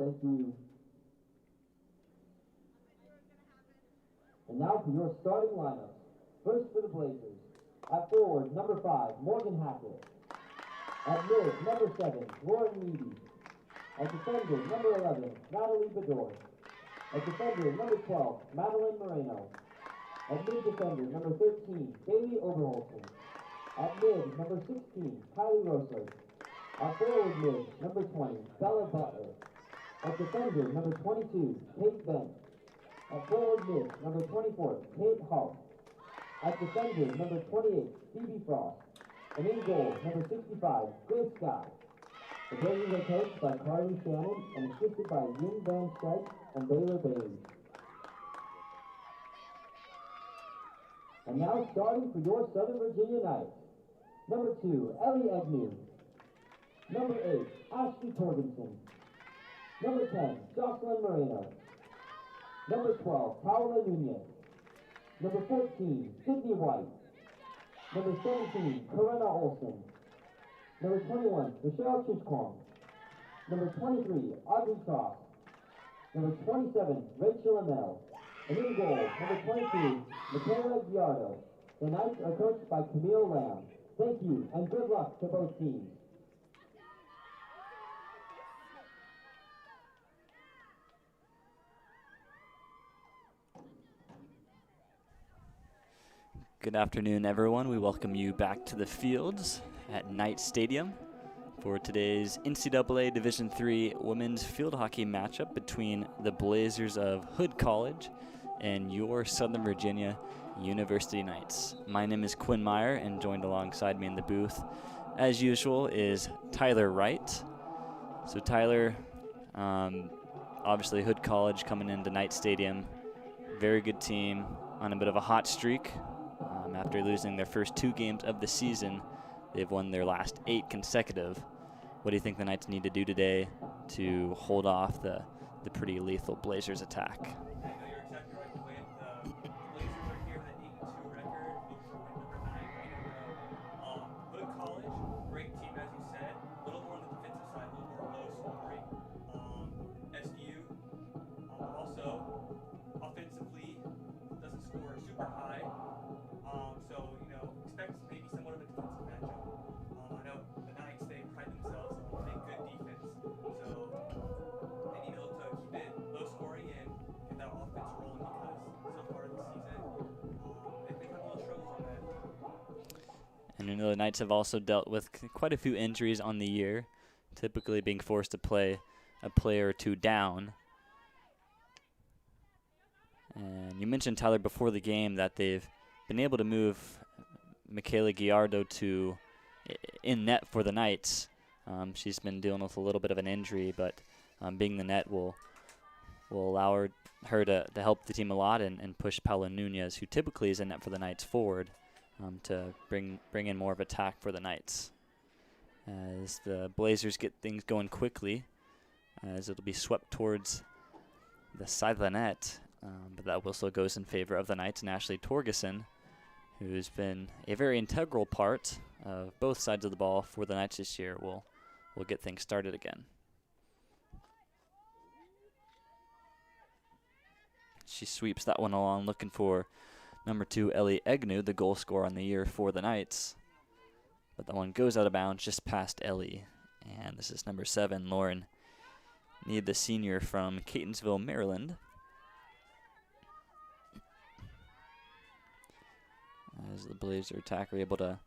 Thank you. And now for your starting lineups. First for the Blazers. At forward, number 5, Morgan Hackett. At mid, number 7, Lauren Meady. At defender, number 11, Natalie Bedore. At defender, number 12, Madeline Moreno. At mid defender, number 13, Bailey Oberholzen. At mid, number 16, Kylie Rosler. At forward mid, number 20, Bella Butler. At defender, number 22, Kate Bent. At forward mid, number 24, Kate Hull. At defender, number 28, Phoebe Frost. And in goal, number 65, Grace Scott. The Blazers are coached by Carly Shannon and assisted by Lynn Van Stuyck and Baylor Bailey. And now starting for your Southern Virginia Knights. Number 2, Ellie Agnew. Number 8, Ashley Torgensen. Number 10, Jocelyn Moreno. Number 12, Paola Nunez. Number 14, Sydney White. Number 17, Corinna Olsen. Number 21, Michelle Chisquam. Number 23, Audrey Cross. Number 27, Rachel Amell. And in goal, number 22, Michaela Giardo. The Knights are coached by Camille Lamb. Thank you, and good luck to both teams. Good afternoon, everyone. We welcome you back to the fields at Knight Stadium for today's NCAA Division III women's field hockey matchup between the Blazers of Hood College and your Southern Virginia University Knights. My name is Quinn Meyer, and joined alongside me in the booth, as usual, is Tyler Wright. So Tyler, obviously Hood College coming into Knight Stadium, very good team on a bit of a hot streak. After losing their first 2 games of the season, they've won their last 8 consecutive. What do you think the Knights need to do today to hold off the pretty lethal Blazers attack? I know you're exactly right, Quinn. The Blazers are here with an 8-2 record, looking for win number 9 in a row. Hood College, great team, as you said. A little more on the defensive side, a little more low scoring. SU, also offensively doesn't score super high. So, expect maybe somewhat of a defensive matchup. I know the Knights, they pride themselves on playing good defense. So, they need to look to keep it low scoring and get that offense rolling, because so far this season, they've been having a little struggles on that. And we know the Knights have also dealt with quite a few injuries on the year, typically being forced to play a player or 2 down. And you mentioned, Tyler, before the game that they've been able to move Michaela Giardo to in net for the Knights. She's been dealing with a little bit of an injury, but being the net will allow her to help the team a lot and push Paola Nunez, who typically is in net for the Knights, forward to bring in more of attack for the Knights. As the Blazers get things going quickly, as it'll be swept towards the side of the net, but that also goes in favor of the Knights, and Ashley Torgeson, who's been a very integral part of both sides of the ball for the Knights this year, will get things started again. She sweeps that one along, looking for number 2, Ellie Agnew, the goal scorer on the year for the Knights. But that one goes out of bounds just past Ellie. And this is number 7, Lauren Need, the senior from Catonsville, Maryland. As the Blazer attacker able to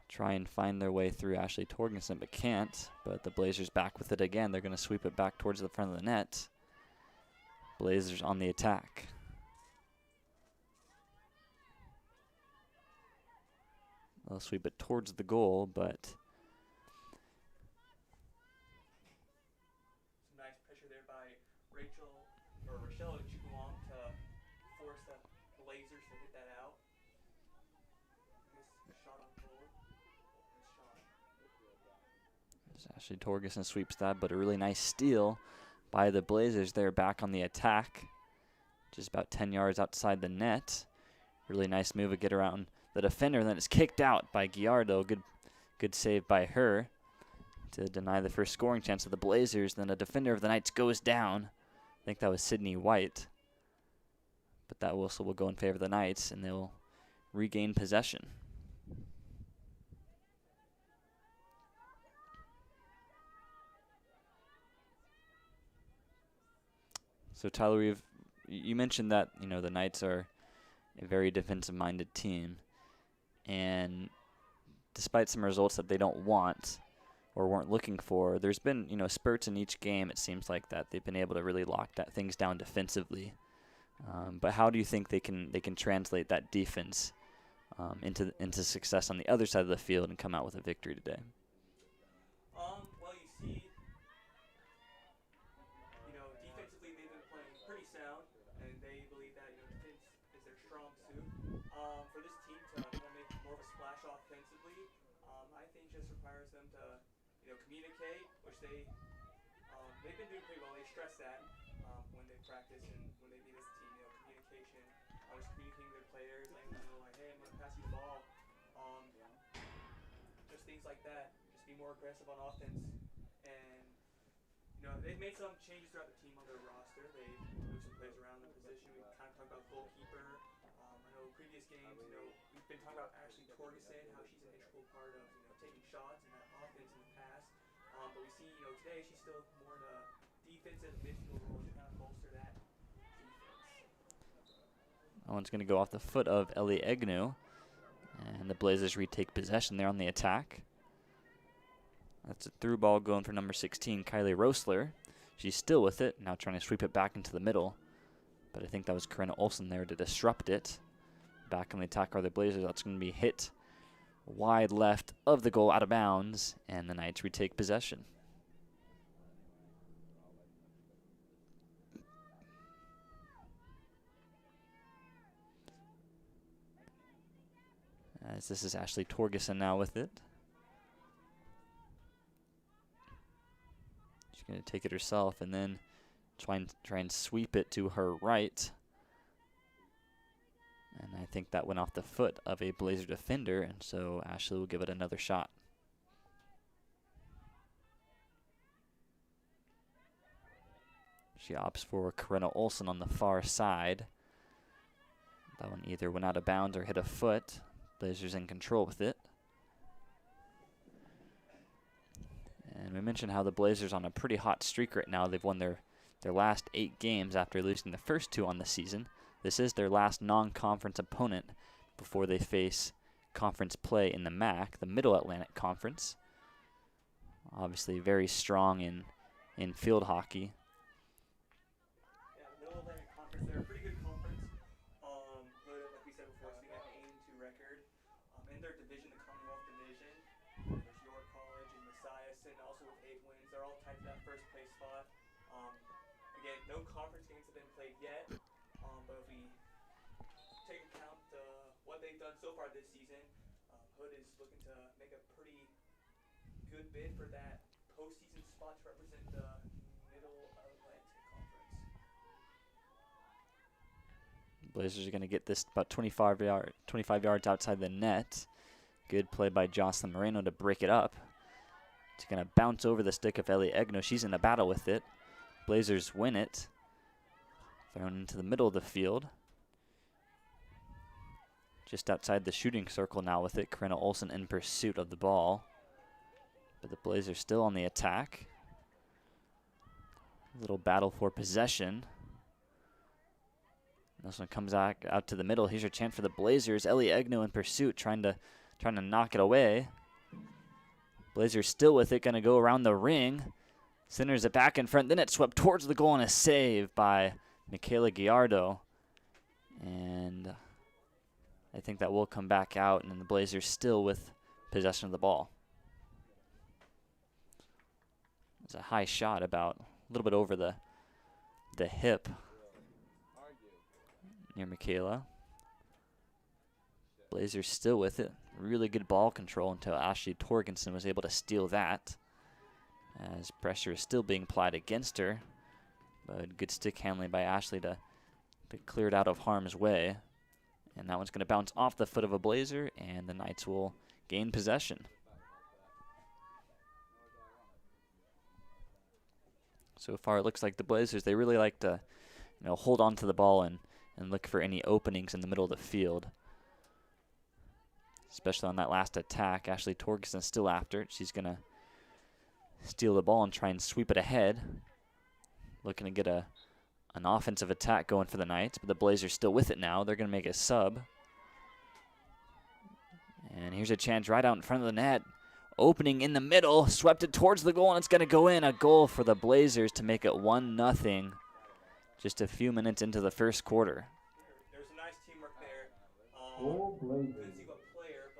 try and find their way through Ashley Torgensen, but can't. But the Blazers back with it again. They're going to sweep it back towards the front of the net. Blazers on the attack. They'll sweep it towards the goal, but some nice pressure there by Rochelle Chikuam to force the Blazers to hit that out. Miss shot on goal. Nice shot. Ashley Torgeson sweeps that, but a really nice steal by the Blazers. They're back on the attack, just about 10 yards outside the net. Really nice move to get around the defender, and then it's kicked out by Giardo. Good save by her to deny the first scoring chance of the Blazers. Then a defender of the Knights goes down. I think that was Sydney White. But that whistle will go in favor of the Knights, and they'll regain possession. So Tyler, you mentioned that the Knights are a very defensive-minded team, and despite some results that they don't want or weren't looking for, there's been spurts in each game. It seems like that they've been able to really lock things down defensively. But how do you think they can translate that defense into success on the other side of the field and come out with a victory today? Well, you see, defensively they've been playing pretty sound, and they believe that defense is their strong suit. For this team to want to make more of a splash offensively, I think just requires them to communicate, which they've been doing pretty well. They stress that when they practice and when they meet as a team. Communication, just communicating with their players, letting them know, like, hey, I'm gonna pass you the ball. Just things like that. Just be more aggressive on offense. And they've made some changes throughout the team on their roster. They've moved some players around the position. We kind of talked about goalkeeper. I know previous games, we've been talking about Ashley Torgerson, how she's an integral part of taking shots and that offense in the past. But we see today she's still more in a defensive midfield role to kind of bolster that defense. That one's going to go off the foot of Ellie Agnew, and the Blazers retake possession there on the attack. That's a through ball going for number 16, Kylie Rosler. She's still with it, now trying to sweep it back into the middle. But I think that was Corinna Olsen there to disrupt it. Back on the attack are the Blazers. That's going to be hit wide left of the goal, out of bounds, and the Knights retake possession. As this is Ashley Torgerson now with it. She's going to take it herself and then try and sweep it to her right. And I think that went off the foot of a Blazer defender, and so Ashley will give it another shot. She opts for Corinna Olsen on the far side. That one either went out of bounds or hit a foot. Blazers in control with it. And we mentioned how the Blazers on a pretty hot streak right now. They've won their last 8 games after losing the first 2 on the season. This is their last non-conference opponent before they face conference play in the MAC, the Middle Atlantic Conference. Obviously very strong in field hockey. Yeah, the Middle Atlantic Conference, they're a pretty good conference. Like we said before, sitting at an 8-2 record. In their division, the Commonwealth Division, there's York College and Messias, and also with 8 wins. They're all tied for that first place spot. Again, no conference games have been played yet. But if we take account what they've done so far this season, Hood is looking to make a pretty good bid for that postseason spot to represent the Middle Atlantic Conference. Blazers are going to get this about 25 yards outside the net. Good play by Jocelyn Moreno to break it up. It's going to bounce over the stick of Ellie Agnew. She's in a battle with it. Blazers win it. Thrown into the middle of the field. Just outside the shooting circle now with it. Corinna Olsen in pursuit of the ball. But the Blazers still on the attack. A little battle for possession. This one comes out to the middle. Here's your chance for the Blazers. Ellie Agnew in pursuit, trying to knock it away. Blazers still with it, going to go around the ring. Centers it back in front. Then it's swept towards the goal and a save by Michaela Gallardo. And I think that will come back out, and the Blazers still with possession of the ball. It's a high shot, about a little bit over the hip near Michaela. Blazers still with it. Really good ball control until Ashley Torgerson was able to steal that, as pressure is still being applied against her. But good stick handling by Ashley to clear it out of harm's way. And that one's going to bounce off the foot of a Blazer, and the Knights will gain possession. So far, it looks like the Blazers, they really like to, hold on to the ball and look for any openings in the middle of the field. Especially on that last attack. Ashley Torgerson still after it. She's going to steal the ball and try and sweep it ahead. Looking to get an offensive attack going for the Knights, but the Blazers still with it now. They're going to make a sub. And here's a chance right out in front of the net. Opening in the middle, swept it towards the goal, and it's going to go in. A goal for the Blazers to make it 1-0 just a few minutes into the first quarter. There's a nice teamwork there. Goal Blazers. Couldn't see what player,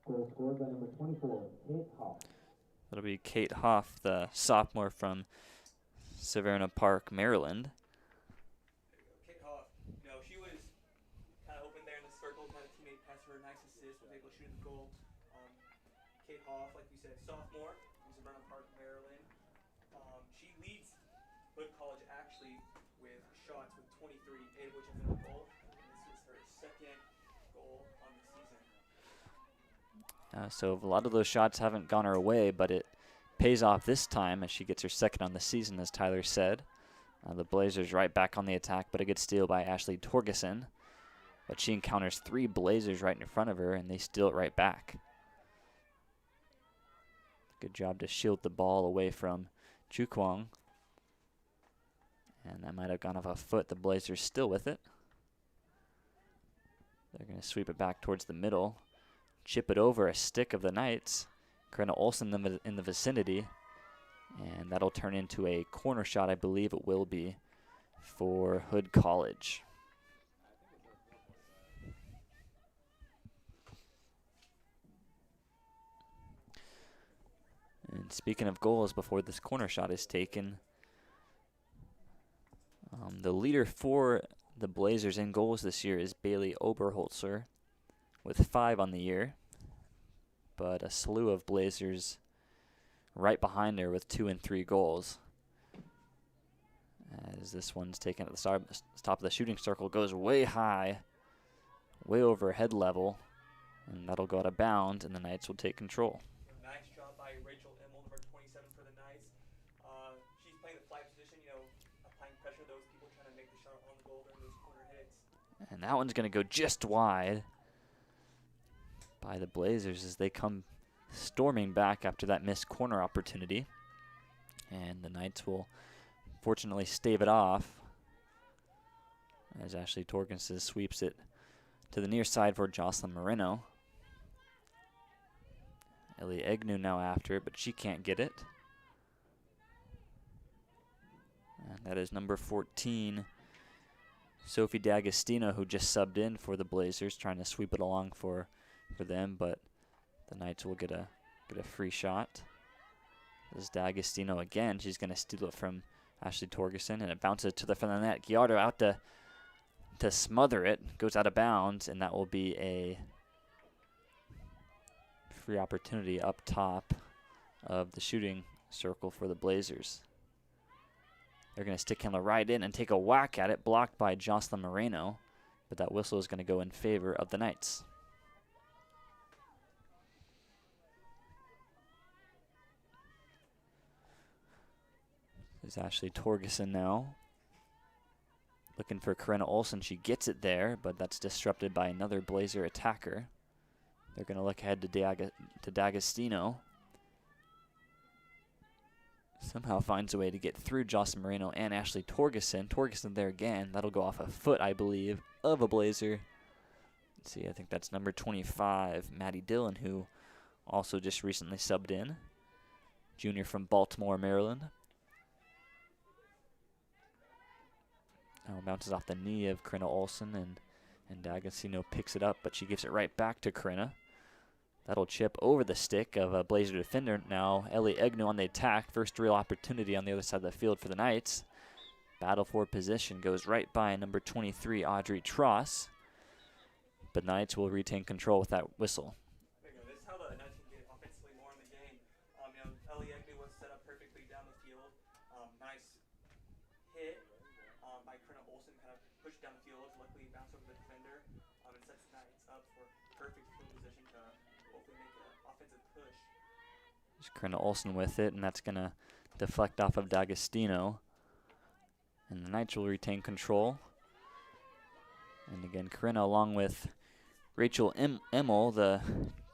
but, Goal scored by number 24, Kate Hoff. That'll be Kate Hoff, the sophomore from Severna Park, Maryland. Kate Hoff, she was kind of open there in the circle, had a teammate pass her a nice assist, was able to shoot the goal. Kate Hoff, like we said, sophomore from Severna Park, Maryland. She leads Hood College actually with shots with 23, 8 of which have been a goal. And this is her second goal on the season. So a lot of those shots haven't gone her way, but it pays off this time as she gets her second on the season, as Tyler said. The Blazers right back on the attack, but a good steal by Ashley Torgerson. But she encounters 3 Blazers right in front of her, and they steal it right back. Good job to shield the ball away from Chu Kwong. And that might have gone off a foot. The Blazers still with it. They're going to sweep it back towards the middle. Chip it over a stick of the Knights. Corinna Olsen in the vicinity. And that'll turn into a corner shot, I believe it will be, for Hood College. And speaking of goals, before this corner shot is taken, the leader for the Blazers in goals this year is Bailey Oberholzer with 5 on the year, but a slew of Blazers right behind her with 2 and 3 goals. As this one's taken at the top of the shooting circle, goes way high, way over head level, and that'll go out of bounds, and the Knights will take control. Nice job by Rachel Immel, number 27 for the Knights. She's playing the fly position, applying pressure to those people trying to make the shot on the goal during those corner hits. And that one's going to go just wide by the Blazers as they come storming back after that missed corner opportunity. And the Knights will fortunately stave it off as Ashley Torgerson sweeps it to the near side for Jocelyn Moreno. Ellie Agnew now after it, but she can't get it. And that is number 14, Sophie D'Agostino, who just subbed in for the Blazers, trying to sweep it along for them, but the Knights will get a free shot. This is D'Agostino again. She's going to steal it from Ashley Torgerson, and it bounces to the front of the net. Giardo out to smother it, goes out of bounds, and that will be a free opportunity up top of the shooting circle for the Blazers. They're going to stick him right in and take a whack at it, blocked by Jocelyn Moreno, but that whistle is going to go in favor of the Knights. There's Ashley Torgerson now. Looking for Corinna Olsen. She gets it there, but that's disrupted by another Blazer attacker. They're going to look ahead to D'Agostino. Somehow finds a way to get through Jocelyn Moreno and Ashley Torgerson. Torgerson there again. That'll go off a foot, I believe, of a Blazer. Let's see, I think that's number 25, Maddie Dillon, who also just recently subbed in. Junior from Baltimore, Maryland. Now bounces off the knee of Corinna Olsen, and D'Agostino picks it up, but she gives it right back to Corinna. That'll chip over the stick of a Blazer defender. Now Ellie Agnew on the attack. First real opportunity on the other side of the field for the Knights. Battle for position goes right by number 23, Audrey Tross. But Knights will retain control with that whistle. This is how the Knights can get offensively more in the game. Ellie Agnew was set up perfectly down the field. Nice hit by Corinna Olsen, kind of pushed down the field. Luckily bounced over the defender and sets the Knights up for perfect field position to hopefully make an There's Corinna Olsen with it, and that's going to deflect off of D'Agostino. And the Knights will retain control. And again, Corinna along with Rachel Emmel, the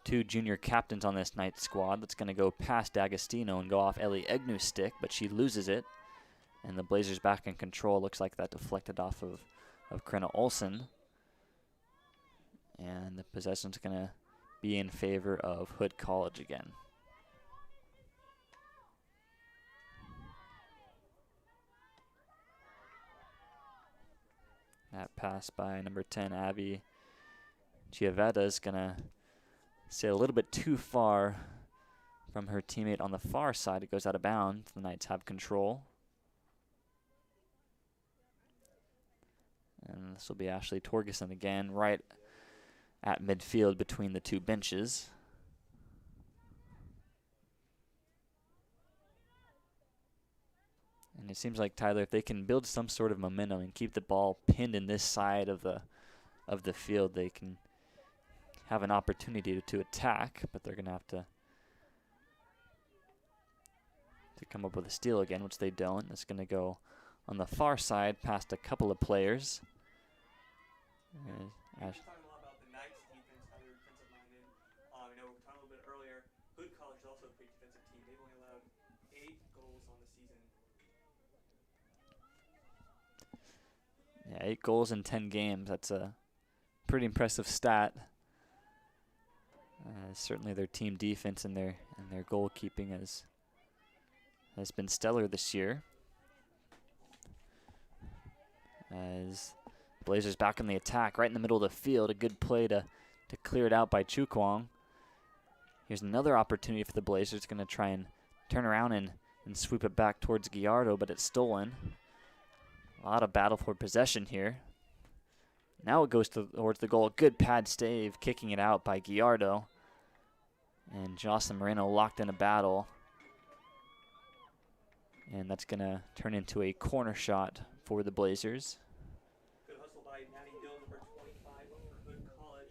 2 junior captains on this Knights squad. That's going to go past D'Agostino and go off Ellie Egnew's stick, but she loses it. And the Blazers back in control. Looks like that deflected off of Corinna Olsen. And the possession's going to be in favor of Hood College again. That pass by number 10, Abby Chiavetta, is going to stay a little bit too far from her teammate on the far side. It goes out of bounds. The Knights have control. And this will be Ashley Torgerson again, right at midfield between the 2 benches. And it seems like, Tyler, if they can build some sort of momentum and keep the ball pinned in this side of the field, they can have an opportunity to attack, but they're going to have to come up with a steal again, which they don't. It's going to go on the far side past a couple of players. Talking a lot about the Knights defense, how they're defensive minded. We know we were talking a little bit earlier. Hood College is also a pretty defensive team. They've only allowed 8 goals on the season. Yeah, 8 goals in 10 games. That's a pretty impressive stat. Certainly their team defense and their goalkeeping has been stellar this year. As Blazers back on the attack, right in the middle of the field. A good play to clear it out by Chu Kwong. Here's another opportunity for the Blazers. Going to try and turn around and sweep it back towards Gallardo, but it's stolen. A lot of battle for possession here. Now it goes towards the goal. Good pad stave, kicking it out by Gallardo. And Jocelyn Moreno locked in a battle. And that's going to turn into a corner shot for the Blazers. Good hustle by Maddie Dill, number 25 for Hood College.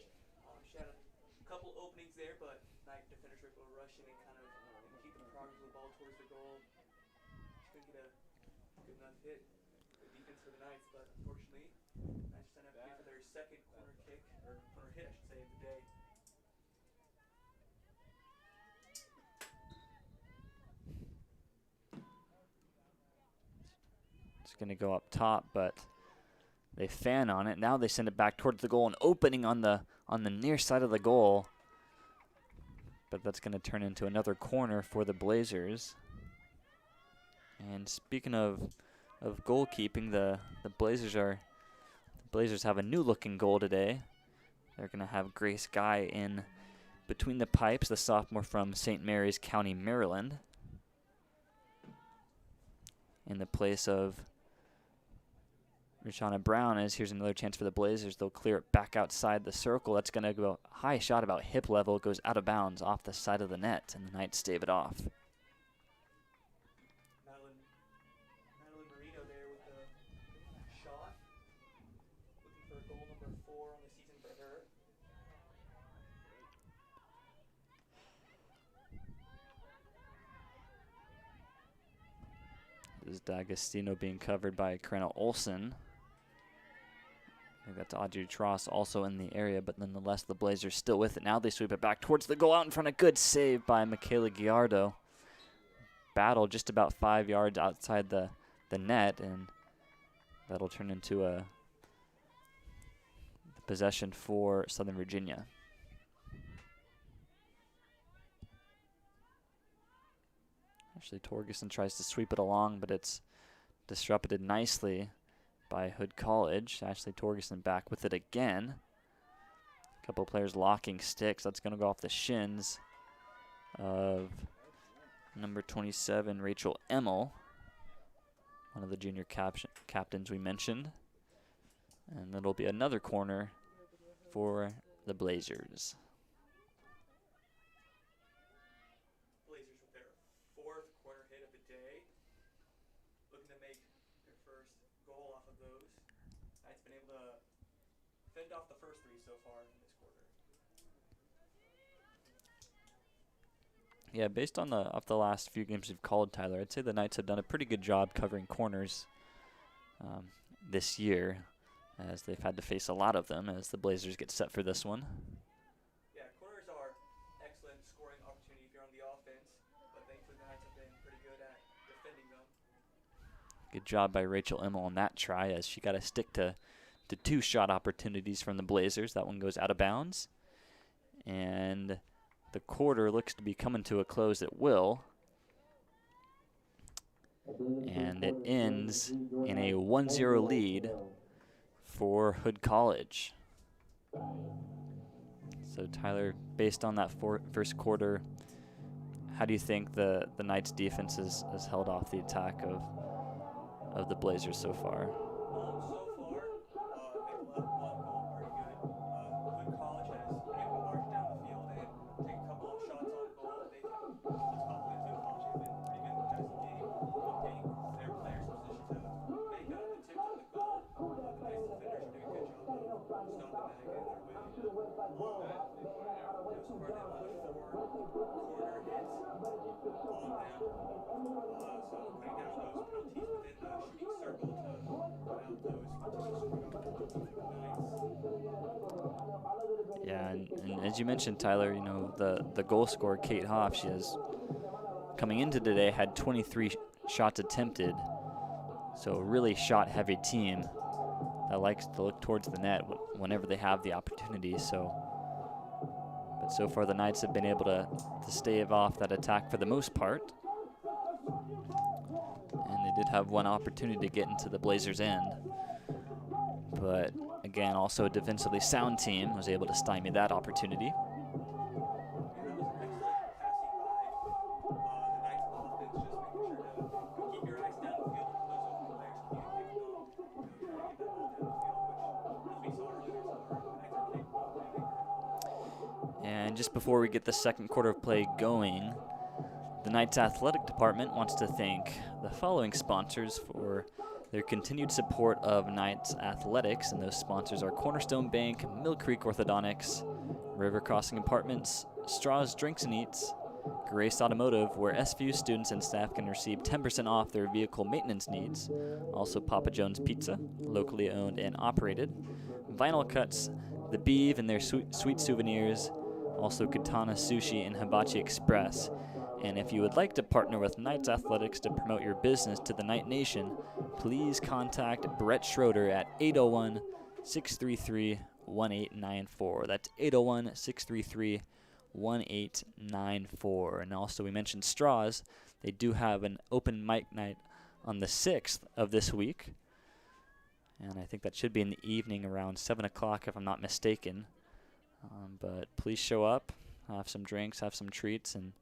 She had a couple openings there, but Knight defenders were able to rush in and kind of keep the progress of the ball towards the goal. She couldn't get a good enough hit. Good defense for the Knights, but unfortunately, Knights just ended up paying for their second corner kick, or corner hit, I should say, of the day. It's going to go up top, but they fan on it. Now they send it back towards the goal, an opening on the near side of the goal. But that's going to turn into another corner for the Blazers. And speaking of goalkeeping, the Blazers have a new looking goal today. They're going to have Grace Guy in between the pipes, the sophomore from St. Mary's County, Maryland, in the place of Rashana Brown. As here's another chance for the Blazers. They'll clear it back outside the circle. That's going to go high shot about hip level. It goes out of bounds off the side of the net, and the Knights stave it off. Madeline Marino there with the shot. Looking for goal number 4 on the season for her. This is D'Agostino being covered by Corinna Olsen. I think that's Audrey Tross also in the area, but nonetheless the Blazers still with it. Now they sweep it back towards the goal, out in front. A good save by Michaela Gallardo. Battle just about 5 yards outside the net, and that'll turn into a possession for Southern Virginia. Ashley Torgerson tries to sweep it along, but it's disrupted nicely by Hood College. Ashley Torgerson back with it again. A couple of players locking sticks. That's going to go off the shins of number 27, Rachel Emmel, one of the junior captains we mentioned. And that'll be another corner for the Blazers. Blazers with their 4th corner hit of the day. Looking to make their first goal off of those. Knight's been able to fend off the first 3 so far in this quarter. Yeah, based on off the last few games we've called, Tyler, I'd say the Knights have done a pretty good job covering corners this year, as they've had to face a lot of them as the Blazers get set for this one. Yeah, corners are excellent scoring opportunity if you're on the offense, but thankfully the Knights have been pretty good at defending them. Good job by Rachel Immel on that try, as she got to stick to 2 shot opportunities from the Blazers. That one goes out of bounds. And the quarter looks to be coming to a close at will. And it ends in a 1-0 lead for Hood College. So Tyler, based on that first quarter, how do you think the Knights defense has held off the attack of the Blazers so far? So far, they've let one goal pretty good. Hood College has been able to march down the field and take a couple of shots on goal. They've top of the Hood College have been pretty good in the passing game, getting their players in position to make the tips on the goal. The Knights defenders are doing a good job of stopping that and getting their way on that. So far, they've allowed 4 corner hits on them. So putting down those penalties within the shooting circle to put out those continuous scoring opportunities for the Knights. Yeah, and as you mentioned, Tyler, you know, the goal scorer, Kate Hoff, she has, coming into today, had 23 shots attempted. So a really shot-heavy team that likes to look towards the net whenever they have the opportunity. But so far the Knights have been able to stave off that attack for the most part. And they did have one opportunity to get into the Blazers' end. But again, also a defensively sound team was able to stymie that opportunity. And just before we get the second quarter of play going, the Knights Athletic Department wants to thank the following sponsors for their continued support of Knights Athletics, and those sponsors are Cornerstone Bank, Mill Creek Orthodontics, River Crossing Apartments, Straws Drinks and Eats, Grace Automotive, where SVU students and staff can receive 10% off their vehicle maintenance needs, also Papa John's Pizza, locally owned and operated, Vinyl Cuts, The Beeve and their sweet souvenirs, also Katana Sushi and Hibachi Express. And if you would like to partner with Knights Athletics to promote your business to the Knight Nation, please contact Brett Schroeder at 801-633-1894. That's 801-633-1894. And also we mentioned Straws. They do have an open mic night on the 6th of this week. And I think that should be in the evening around 7 o'clock if I'm not mistaken. But please show up, have some drinks, have some treats, and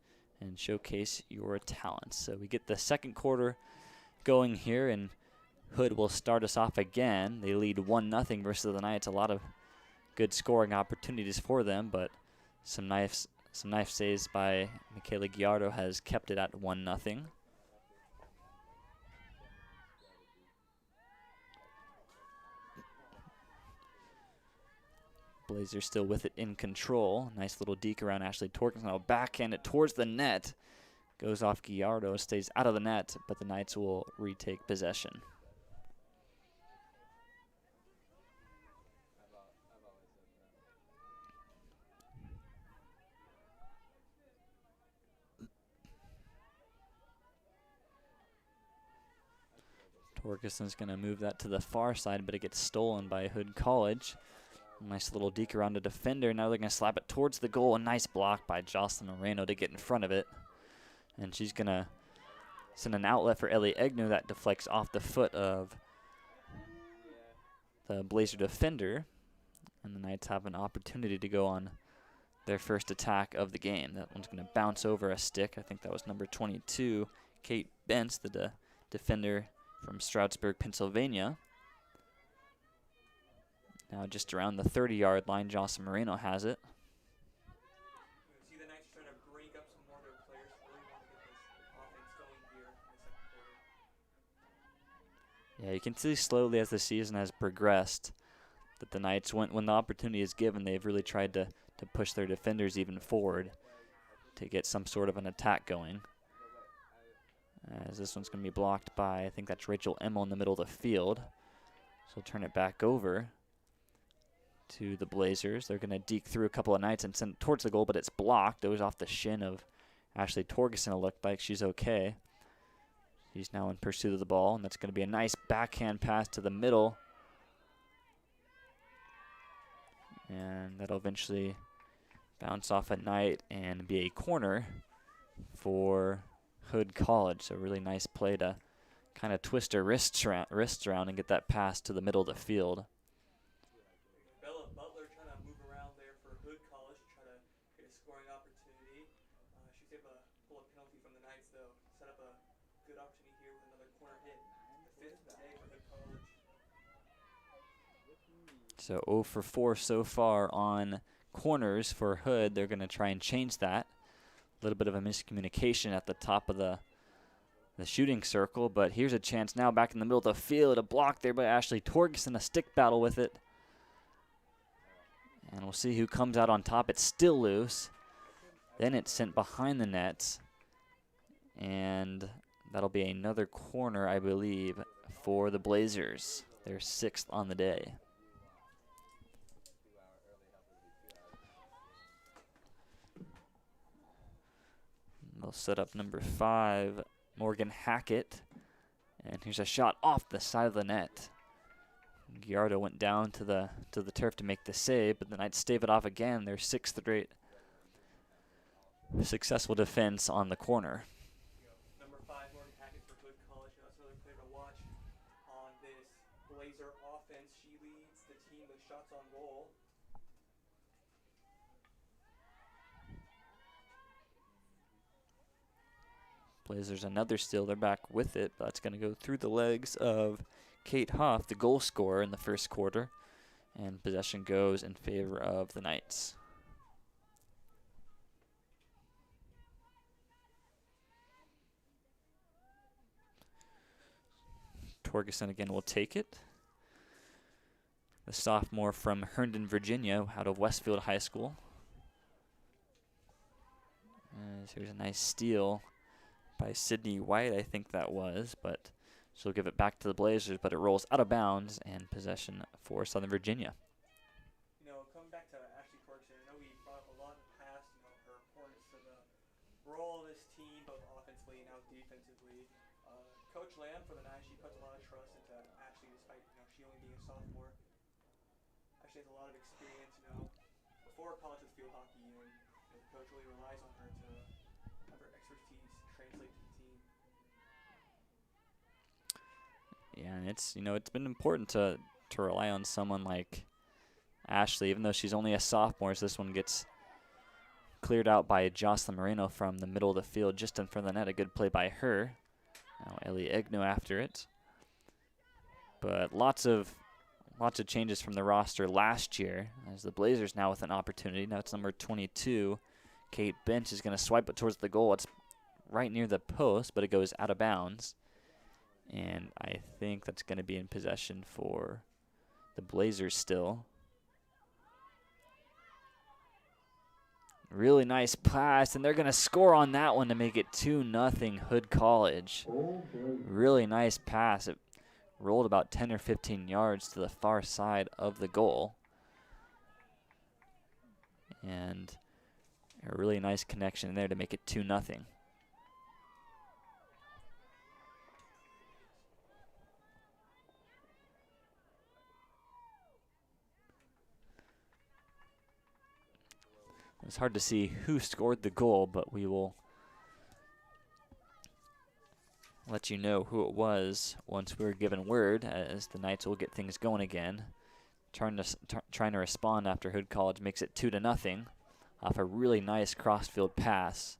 showcase your talents. So we get the second quarter going here, and Hood will start us off again. They lead 1-0 versus the Knights. A lot of good scoring opportunities for them, but some knife saves by Michaela Giardo has kept it at 1-0. Blazers still with it in control. Nice little deke around Ashley Torkins. Now backhand it towards the net. Goes off Giardo, stays out of the net, but the Knights will retake possession. Torkison's going to move that to the far side, but it gets stolen by Hood College. Nice little deke around a defender. Now they're going to slap it towards the goal. A nice block by Jocelyn Moreno to get in front of it. And she's going to send an outlet for Ellie Egner that deflects off the foot of the Blazer defender. And the Knights have an opportunity to go on their first attack of the game. That one's going to bounce over a stick. I think that was number 22, Kate Bentz, the defender from Stroudsburg, Pennsylvania. Now just around the 30-yard line, Jocelyn Moreno has it. See the Knights trying to break up some more of their players. Really want to get this offense going here in the second quarter. Yeah, you can see slowly as the season has progressed that the Knights, when the opportunity is given, they've really tried to push their defenders even forward. to get some sort of an attack going. As this one's going to be blocked by, I think that's Rachel Emmel in the middle of the field. So turn it back over to the Blazers. They're going to deke through a couple of Knights and send it towards the goal, but it's blocked. It was off the shin of Ashley Torgerson. It looked like she's okay. She's now in pursuit of the ball, and that's going to be a nice backhand pass to the middle. And that'll eventually bounce off a Knight and be a corner for Hood College. So a really nice play to kind of twist her wrists around and get that pass to the middle of the field. Bella Butler trying to move around there for Hood College to try to get a scoring opportunity. She was able to pull a penalty from the Knights, though. Set up a good opportunity here with another corner hit. The 5th today for Hood College. So 0 for 4 so far on corners for Hood. They're going to try and change that. A little bit of a miscommunication at the top of the shooting circle, but here's a chance now back in the middle of the field. A block there by Ashley Torgerson, a stick battle with it. And we'll see who comes out on top. It's still loose. Then it's sent behind the nets. And that'll be another corner, I believe, for the Blazers. They're 6th on the day. They'll set up number 5, Morgan Hackett. And here's a shot off the side of the net. Giardo went down to the turf to make the save, but the Knights stave it off again. Their 6th straight successful defense on the corner. Number 5, Morgan Hackett for Hood College. That's another player to watch on this Blazer offense. She leads the team with shots on goal. Blazers another steal. They're back with it, but that's going to go through the legs of Kate Huff, the goal scorer in the first quarter. And possession goes in favor of the Knights. Torgerson again will take it. The sophomore from Herndon, Virginia, out of Westfield High School. Here's a nice steal by Sydney White, I think that was, but she'll give it back to the Blazers, but it rolls out of bounds and possession for Southern Virginia. You know, coming back to Ashley Torgerson, I know we brought up a lot in the past, you know, her importance to the role of this team, both offensively and now defensively. Coach Lamb for the Knights, she puts a lot of trust into Ashley, despite, you know, she only being a sophomore. Ashley has a lot of experience, you know, before college with field hockey, and the coach really relies on her to have her expertise translate to the team. Yeah, and it's, you know, it's been important to rely on someone like Ashley, even though she's only a sophomore. So this one gets cleared out by Jocelyn Moreno from the middle of the field, just in front of the net. A good play by her. Now Ellie Egno after it. But lots of changes from the roster last year, as the Blazers now with an opportunity. Now it's number 22. Kate Bench is going to swipe it towards the goal. It's right near the post, but it goes out of bounds. And I think that's going to be in possession for the Blazers still. Really nice pass, and they're going to score on that one to make it 2-0 Hood College. Really nice pass. It rolled about 10 or 15 yards to the far side of the goal. And a really nice connection there to make it 2-0. It's hard to see who scored the goal, but we will let you know who it was once we're given word, as the Knights will get things going again. Trying to respond after Hood College makes it 2-0 off a really nice crossfield pass.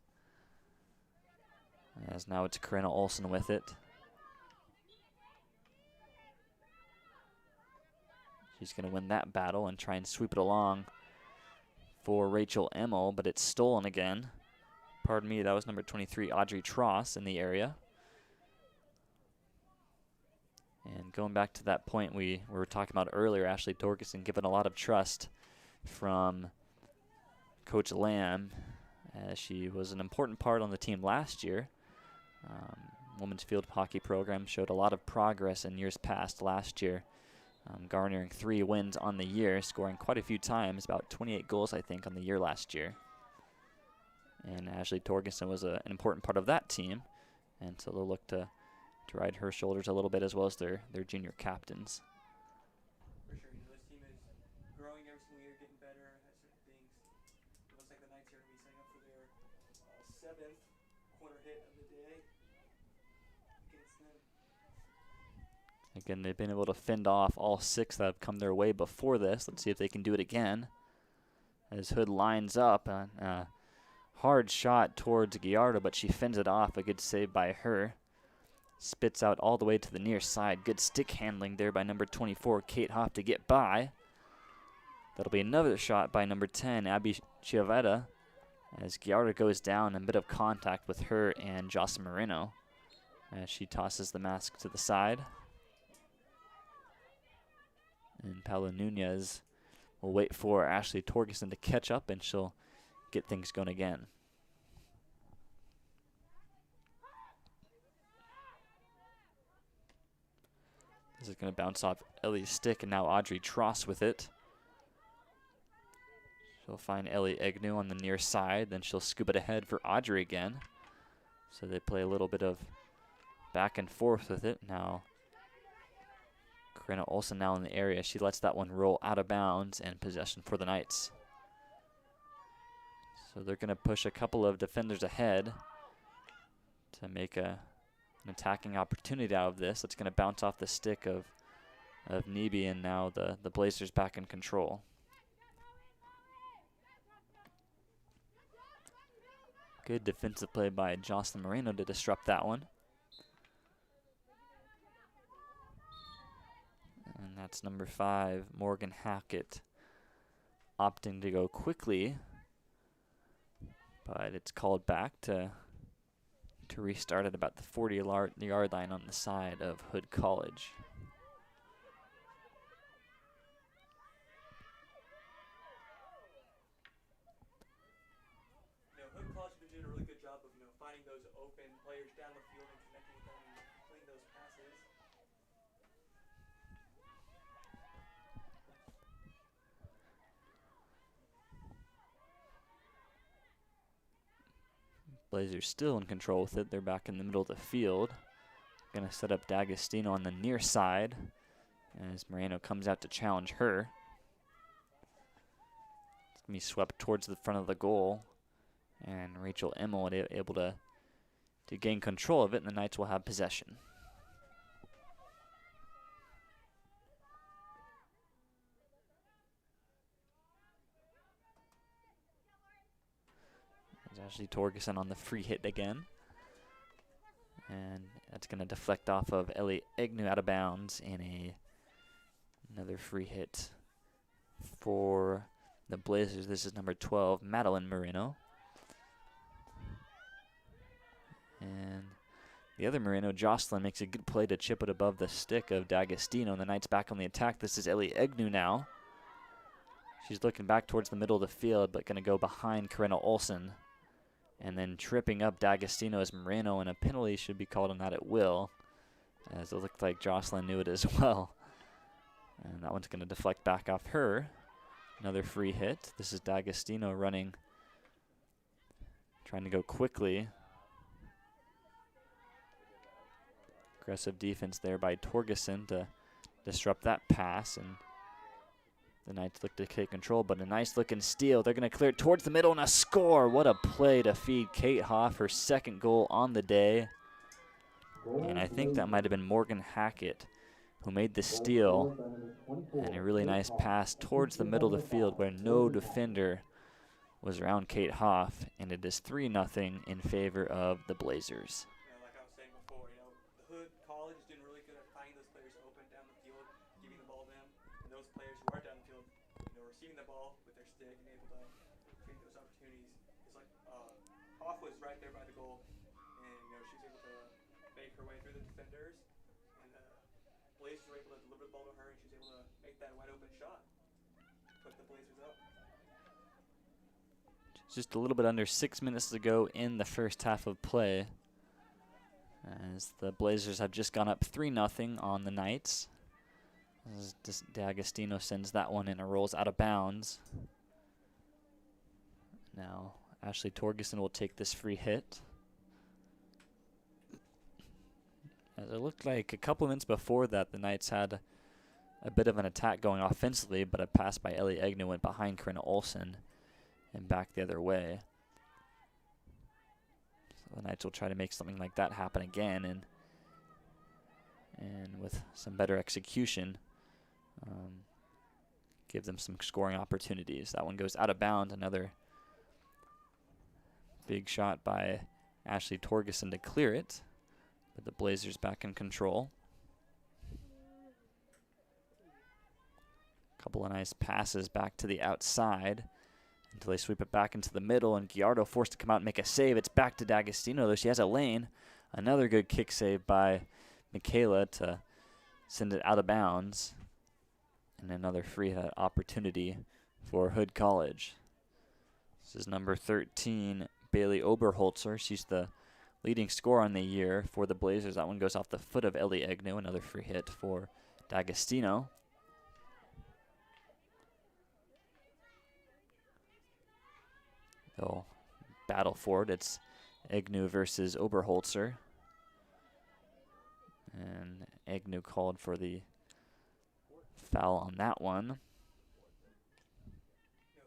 As now it's Corinna Olsen with it. She's going to win that battle and try and sweep it along for Rachel Emmel, but it's stolen again. Pardon me, that was number 23, Audrey Tross, in the area. And going back to that point we were talking about earlier, Ashley Torgerson given a lot of trust from Coach Lamb, as she was an important part on the team last year. Women's field hockey program showed a lot of progress in years past last year, garnering 3 wins on the year, scoring quite a few times, about 28 goals, I think, on the year last year. And Ashley Torgerson was an important part of that team, and so they'll look to ride her shoulders a little bit, as well as their junior captains. For sure, this team is growing every single year, getting better at certain things. It looks like the Knights are going to be setting up for their 7th corner hit of the day against them. Again, they've been able to fend off all 6 that have come their way before this. Let's see if they can do it again. As Hood lines up, hard shot towards Gallardo, but she fends it off. A good save by her. Spits out all the way to the near side. Good stick handling there by number 24, Kate Hoff, to get by. That'll be another shot by number 10, Abby Chiavetta, as Gallardo goes down. A bit of contact with her and Jocelyn Moreno as she tosses the mask to the side. And Paolo Nunez will wait for Ashley Torgerson to catch up, and she'll get things going again. This is going to bounce off Ellie's stick, and now Audrey Tross with it. She'll find Ellie Agnew on the near side, then she'll scoop it ahead for Audrey again. So they play a little bit of back and forth with it. Now, Corinna Olsen now in the area. She lets that one roll out of bounds, and possession for the Knights. So they're going to push a couple of defenders ahead to make an attacking opportunity out of this. It's going to bounce off the stick of Nebe, and now the Blazers back in control. Good defensive play by Jocelyn Moreno to disrupt that one. And that's number 5, Morgan Hackett, opting to go quickly, but it's called back to restart at about the 40-yard line on the side of Hood College. Hood College has been doing a really good job of finding those open players down the field and connecting with them and completing those passes. Blazers still in control with it. They're back in the middle of the field. Going to set up D'Agostino on the near side as Moreno comes out to challenge her. It's going to be swept towards the front of the goal, and Rachel Emmel able to gain control of it, and the Knights will have possession. Ashley Torgerson on the free hit again. And that's going to deflect off of Ellie Agnew out of bounds, and another free hit for the Blazers. This is number 12, Madeline Moreno. And the other Moreno, Jocelyn, makes a good play to chip it above the stick of D'Agostino, and the Knights back on the attack. This is Ellie Agnew now. She's looking back towards the middle of the field, but going to go behind Corinna Olsen. And then tripping up D'Agostino as Moreno, and a penalty should be called on that at will, as it looked like Jocelyn knew it as well. And that one's going to deflect back off her. Another free hit. This is D'Agostino running, trying to go quickly. Aggressive defense there by Torgerson to disrupt that pass, and the Knights look to take control, but a nice looking steal. They're going to clear it towards the middle, and a score. What a play to feed Kate Hoff her second goal on the day. And I think that might have been Morgan Hackett who made the steal, and a really nice pass towards the middle of the field where no defender was around Kate Hoff, and it is 3-0 in favor of the Blazers. Like I was saying before, the Hood College is doing really good at finding those players open down the field, giving the ball to them, and those players who are down the field, receiving the ball with their stick and able to create those opportunities. It's like Hoff was right there by the goal, and she was able to make her way through the defenders, and Blazers were able to deliver the ball to her, and she was able to make that wide open shot, put the Blazers up. Just a little bit under 6 minutes to go in the first half of play, as the Blazers have just gone up 3-0 on the Knights. As D'Agostino sends that one in and rolls out of bounds. Now Ashley Torgerson will take this free hit. As it looked like a couple minutes before that, the Knights had a bit of an attack going offensively, but a pass by Ellie Egnew went behind Corinna Olsen and back the other way. So the Knights will try to make something like that happen again, and with some better execution, give them some scoring opportunities. That one goes out of bounds. Another big shot by Ashley Torgerson to clear it, but the Blazers back in control. Couple of nice passes back to the outside until they sweep it back into the middle, and Giardo forced to come out and make a save. It's back to D'Agostino, though she has a lane. Another good kick save by Michaela to send it out of bounds, and another free hit opportunity for Hood College. This is number 13, Bailey Oberholzer. She's the leading scorer on the year for the Blazers. That one goes off the foot of Ellie Egnew. Another free hit for D'Agostino. They'll battle for it. It's Egnew versus Oberholzer. And Egnew called for the foul on that one.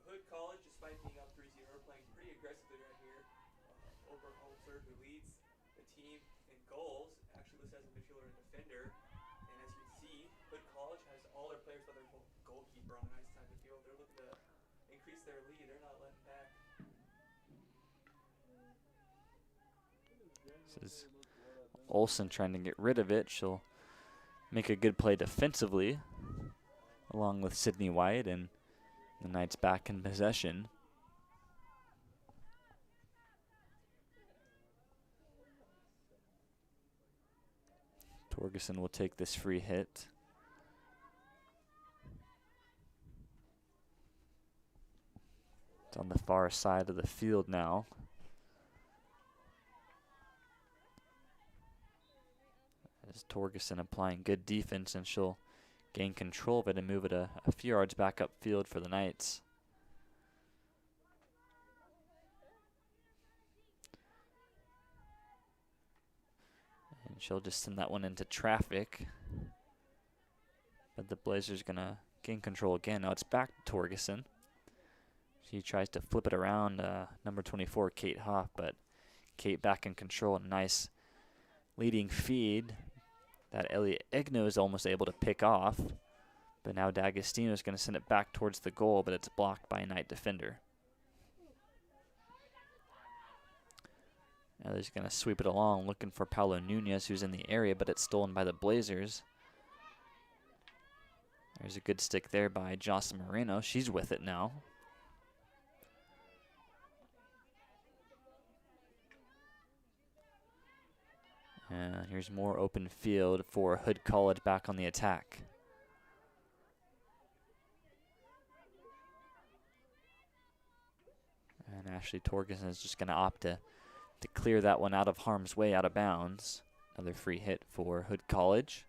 Hood College, despite being up 3-0, playing pretty aggressively right here. Oberholzer, who leads the team in goals, actually listed as a midfielder and defender. And as you can see, Hood College has all their players but their goalkeeper on the nice side of the field. They're looking to increase their lead. They're not letting back. This is Olsen trying to get rid of it. She'll make a good play defensively, along with Sydney White, and the Knights back in possession. Torgerson will take this free hit. It's on the far side of the field now. As Torgerson applying good defense, and she'll gain control of it and move it a few yards back upfield for the Knights. And she'll just send that one into traffic. But the Blazers gonna gain control again. Now it's back to Torgerson. She tries to flip it around, number 24, Kate Hoff, but Kate back in control. A nice leading feed that Ellie Egnew is almost able to pick off. But now D'Agostino is going to send it back towards the goal, but it's blocked by a Knight defender. Now he's going to sweep it along, looking for Paulo Nunez, who's in the area, but it's stolen by the Blazers. There's a good stick there by Jocelyn Moreno. She's with it now. And here's more open field for Hood College back on the attack. And Ashley Torgerson is just going to opt to clear that one out of harm's way, out of bounds. Another free hit for Hood College.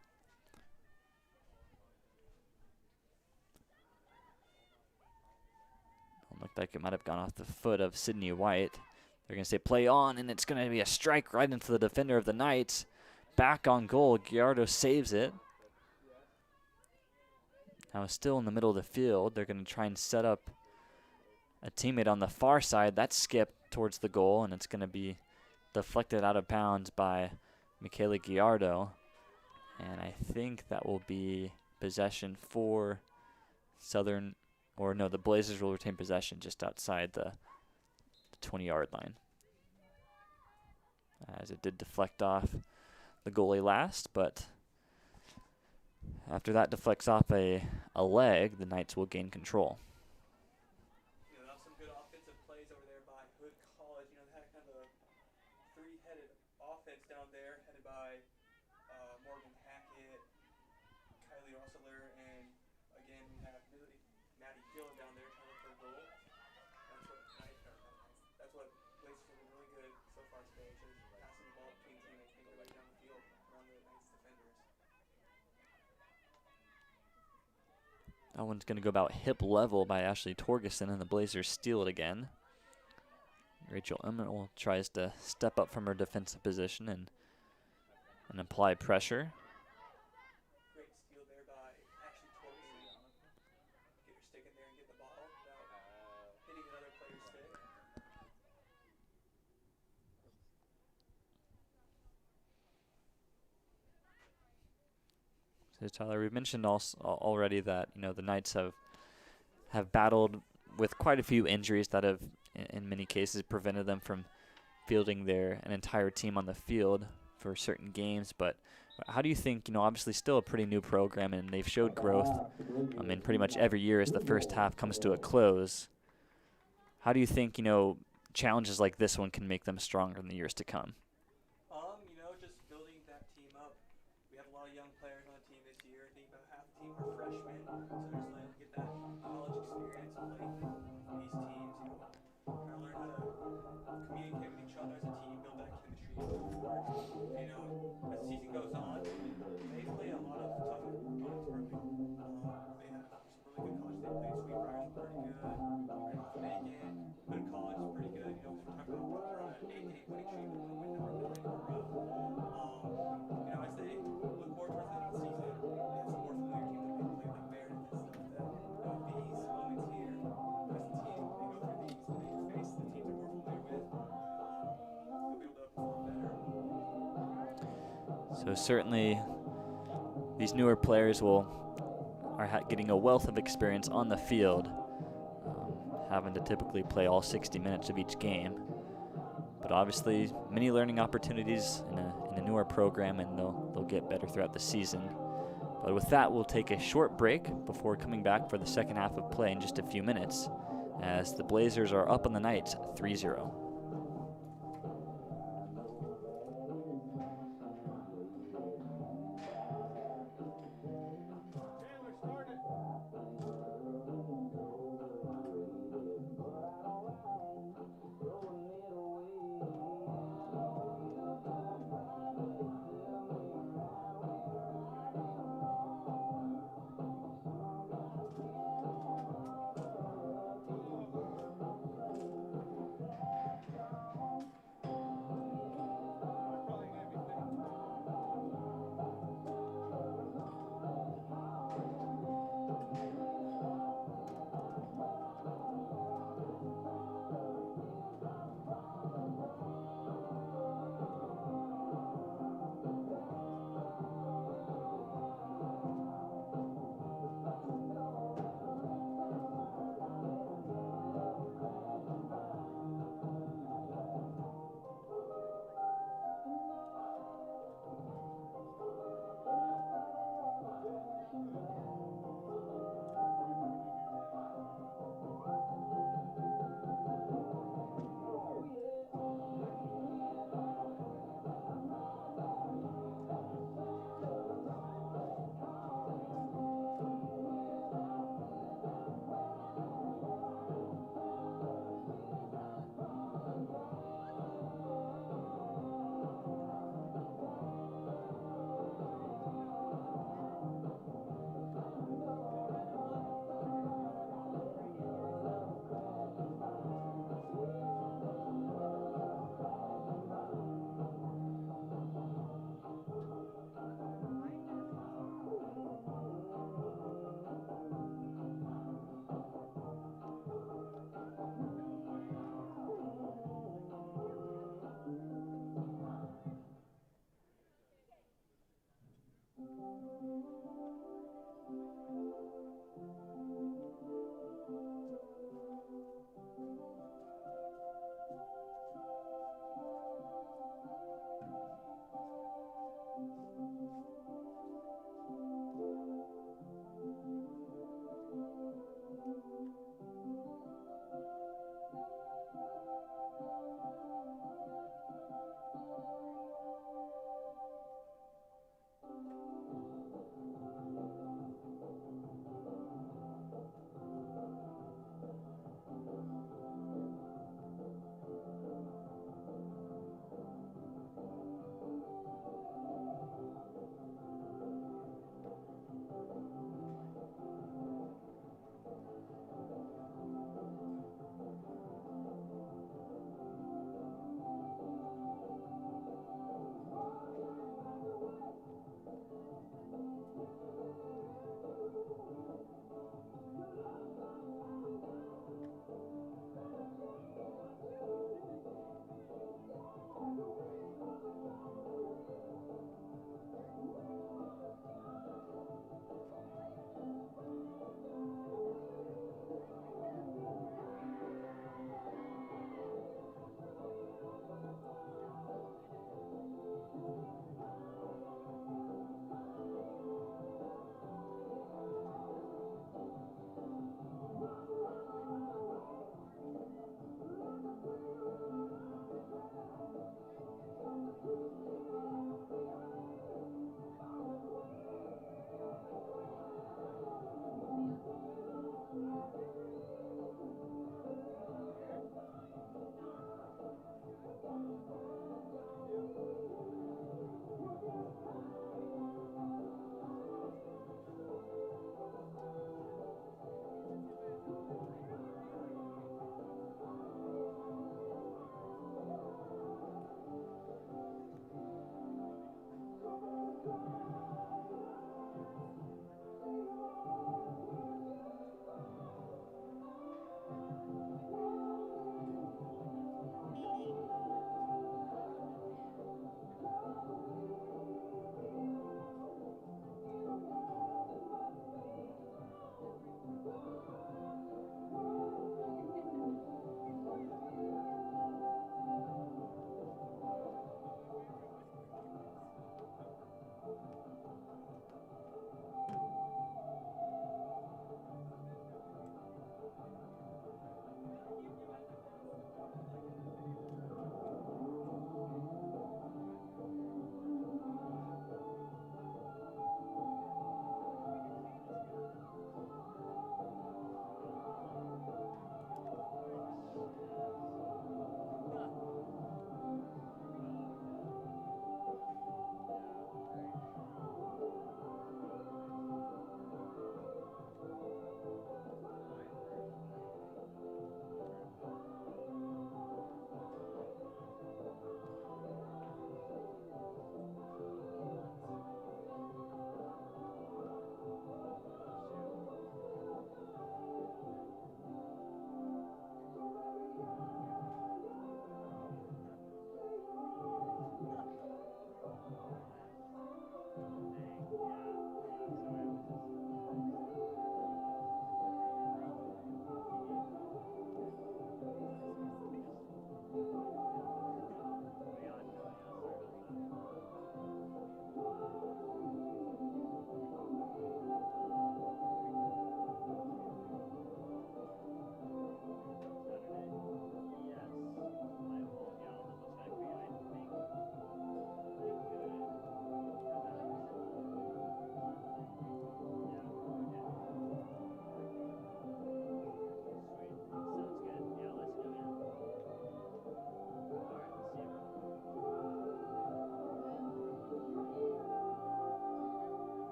Looked like it might have gone off the foot of Sydney White. They're going to say play on, and it's going to be a strike right into the defender of the Knights. Back on goal. Giardo saves it. Now still in the middle of the field. They're going to try and set up a teammate on the far side. That's skipped towards the goal, and it's going to be deflected out of bounds by Michaela Giardo. And I think that will be possession for Southern, or no, the Blazers will retain possession just outside the 20-yard line, as it did deflect off the goalie last, but after that deflects off a leg, the Knights will gain control. That was some good offensive plays over there by Hood College. They had kind of a three-headed offense down there, headed by Morgan Hackett, Kylie Rossler, and again we have Maddie Gillen down there trying to look for a goal. That's what Knights That one's going to go about hip level by Ashley Torgerson, and the Blazers steal it again. Rachel Emmett tries to step up from her defensive position and apply pressure. Great steal there by Ashley Torgerson. Get her stick in there and get the ball without hitting another player's stick. So Tyler, we've mentioned also already that the Knights have battled with quite a few injuries that have, in many cases, prevented them from fielding an entire team on the field for certain games. But how do you think, obviously still a pretty new program, and they've showed growth in pretty much every year as the first half comes to a close. How do you think, challenges like this one can make them stronger in the years to come? Just building that team up. We have a lot of young players on the team this year. I think about half the team are freshmen, so they're just letting them get that college experience of playing these teams. Kind of learn how to communicate with each other as a team, build that chemistry, and move forward. As the season goes on, they play a lot of tough opponents early. They have some really good college. They play Sweet Briar's pretty good. Randolph Macon, Hood College is pretty good. Because we're talking about they're on an 8-game winning streak with no win number 9 in a row. As they look more towards the end of the season, they have some more familiar teams that they play, like Meredith and stuff. That these moments here, as the team, they go through these and they face the teams they're more familiar with. They'll be able to perform better. So certainly these newer players are getting a wealth of experience on the field, having to typically play all 60 minutes of each game. But obviously, many learning opportunities in a newer program, and they'll get better throughout the season. But with that, we'll take a short break before coming back for the second half of play in just a few minutes, as the Blazers are up on the Knights 3-0.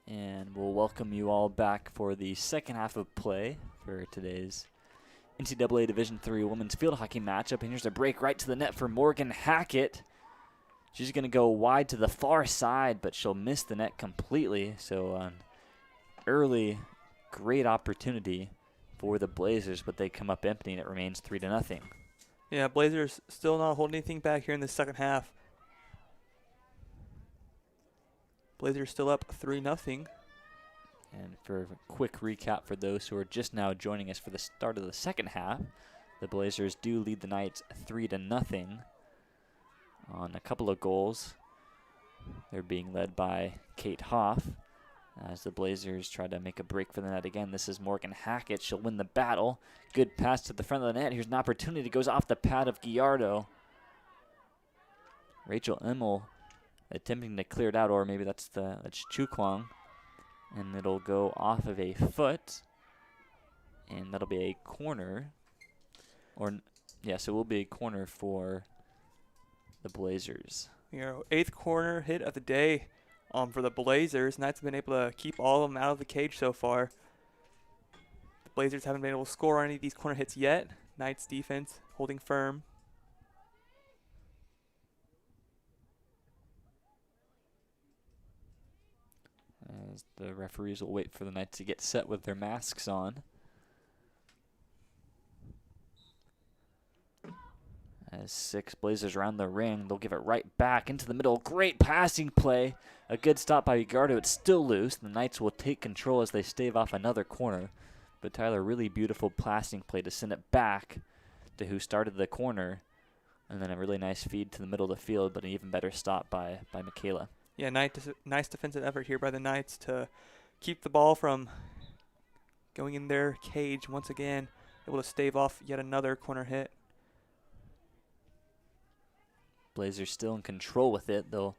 And we'll welcome you all back for the second half of play for today's NCAA Division III Women's Field Hockey matchup. And here's a break right to the net for Morgan Hackett. She's going to go wide to the far side, but she'll miss the net completely. So an early great opportunity for the Blazers, but they come up empty and it remains 3-0. Yeah, Blazers still not holding anything back here in the second half. Blazers still up 3-0. And for a quick recap for those who are just now joining us for the start of the second half, the Blazers do lead the Knights 3-0 on a couple of goals. They're being led by Kate Hoff as the Blazers try to make a break for the net again. This is Morgan Hackett. She'll win the battle. Good pass to the front of the net. Here's an opportunity. Goes off the pad of Gallardo. Rachel Immel attempting to clear it out, or maybe that's Chukwang. And it'll go off of a foot. And that'll be a corner. So it will be a corner for the Blazers. Eighth corner hit of the day for the Blazers. Knights have been able to keep all of them out of the cage so far. The Blazers haven't been able to score on any of these corner hits yet. Knights defense holding firm. As the referees will wait for the Knights to get set with their masks on. As 6 Blazers around the ring, they'll give it right back into the middle. Great passing play. A good stop by Gallardo. It's still loose. The Knights will take control as they stave off another corner. But Tyler, really beautiful passing play to send it back to who started the corner. And then a really nice feed to the middle of the field, but an even better stop by Michaela. Yeah, nice defensive effort here by the Knights to keep the ball from going in their cage once again, able to stave off yet another corner hit. Blazers still in control with it. They'll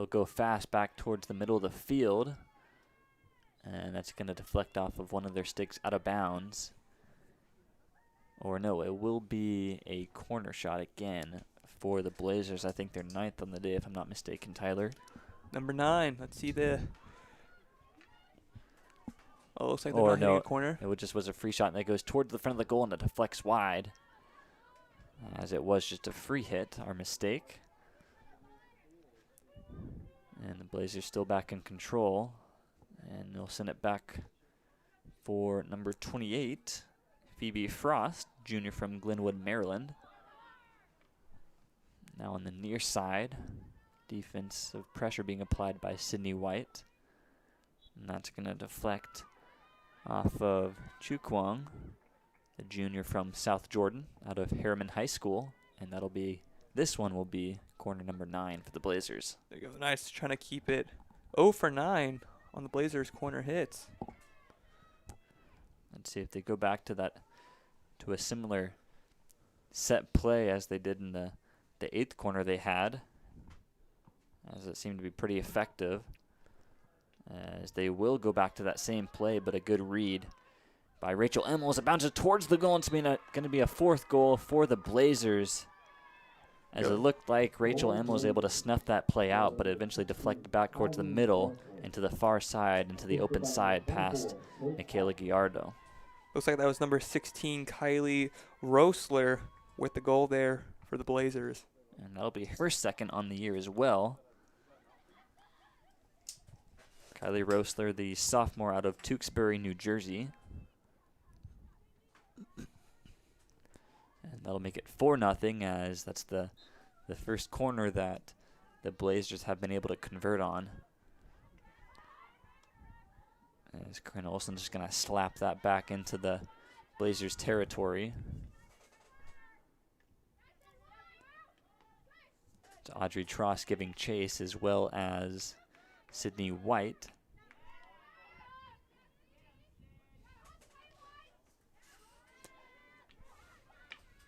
go fast back towards the middle of the field. And that's going to deflect off of one of their sticks out of bounds. Or no, it will be a corner shot again for the Blazers. I think they're 9th on the day, if I'm not mistaken, Tyler. Number 9. Let's see the... Oh, looks like they're not hitting a corner. It just was a free shot, and it goes towards the front of the goal, and it deflects wide. As it was just a free hit, our mistake. And the Blazers still back in control. And they'll send it back for number 28, Phoebe Frost, junior from Glenwood, Maryland. Now on the near side, defensive pressure being applied by Sydney White. And that's going to deflect off of Chu Kwong, the junior from South Jordan out of Harriman High School. And this one will be corner number 9 for the Blazers. There you go. Nice, trying to keep it 0 for 9 on the Blazers' corner hits. Let's see if they go back to a similar set play as they did in the 8th corner they had, as it seemed to be pretty effective. As they will go back to that same play, but a good read by Rachel Emmel as it bounces towards the goal. It's going to be a 4th goal for the Blazers, as it looked like Rachel Emmel was able to snuff that play out, but it eventually deflected back towards the middle and to the far side, into the open side past Michaela Gallardo. Looks like that was number 16, Kylie Rosler, with the goal there for the Blazers. And that'll be her 2nd on the year as well. Kylie Rosler, the sophomore out of Tewksbury, New Jersey. And that'll make it 4-0, as that's the first corner that the Blazers have been able to convert on. As Corinna Olsen just going to slap that back into the Blazers' territory. It's Audrey Tross giving chase, as well as Sydney White.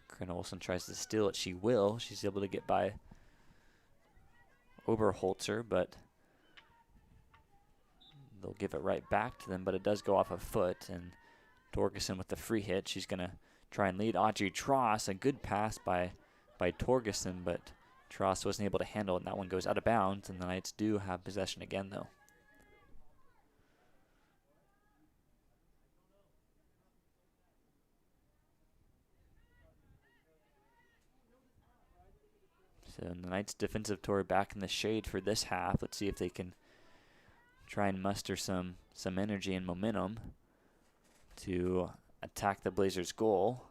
Corinna Olsen tries to steal it. She will. She's able to get by Oberholzer, but they'll give it right back to them, but it does go off a foot, and Torgerson with the free hit. She's going to try and lead Audrey Tross. A good pass by Torgerson, but Tross wasn't able to handle it, and that one goes out of bounds, and the Knights do have possession again, though. So the Knights' defensive tour back in the shade for this half. Let's see if they can try and muster some energy and momentum to attack the Blazers' goal.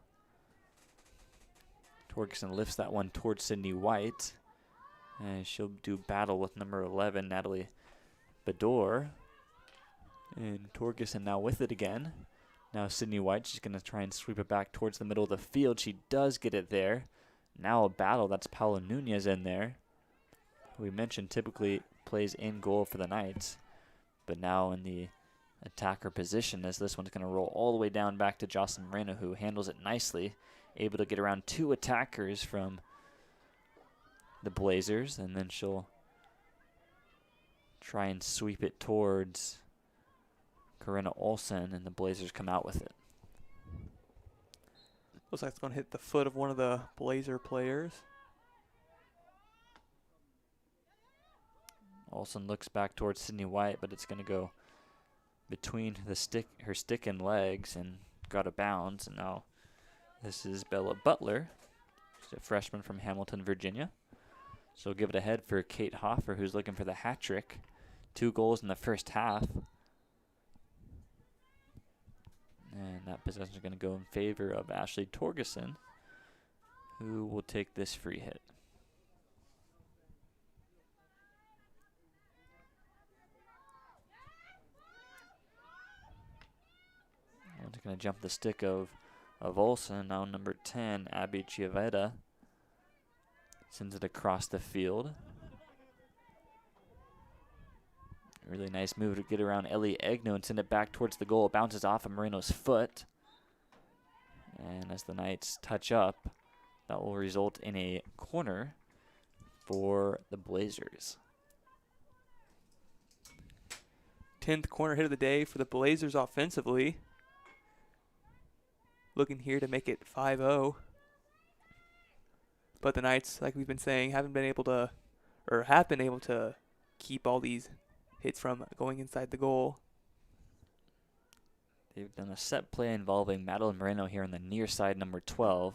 Torgerson lifts that one towards Sydney White. And she'll do battle with number 11, Natalie Bador. And Torgerson now with it again. Now Sydney White, she's going to try and sweep it back towards the middle of the field. She does get it there. Now a battle. That's Paula Nunez in there. We mentioned typically plays in goal for the Knights, but now in the attacker position, as this one's going to roll all the way down back to Jocelyn Moreno, who handles it nicely, able to get around 2 attackers from the Blazers, and then she'll try and sweep it towards Corinna Olsen, and the Blazers come out with it. Looks like it's going to hit the foot of one of the Blazer players. Olsen looks back towards Sydney White, but it's going to go between her stick and legs and got a bounce. And now this is Bella Butler, she's a freshman from Hamilton, Virginia. So we'll give it ahead for Kate Hoffer, who's looking for the hat trick. 2 goals in the first half. And that possession is going to go in favor of Ashley Torgerson, who will take this free hit. It's going to jump the stick of Olsen. Now number 10, Abby Chiavetta, sends it across the field. Really nice move to get around Ellie Egno and send it back towards the goal. It bounces off of Moreno's foot. And as the Knights touch up, that will result in a corner for the Blazers. 10th corner hit of the day for the Blazers offensively. Looking here to make it 5-0. But the Knights, like we've been saying, have been able to keep all these hits from going inside the goal. They've done a set play involving Madeline Moreno here on the near side, number 12.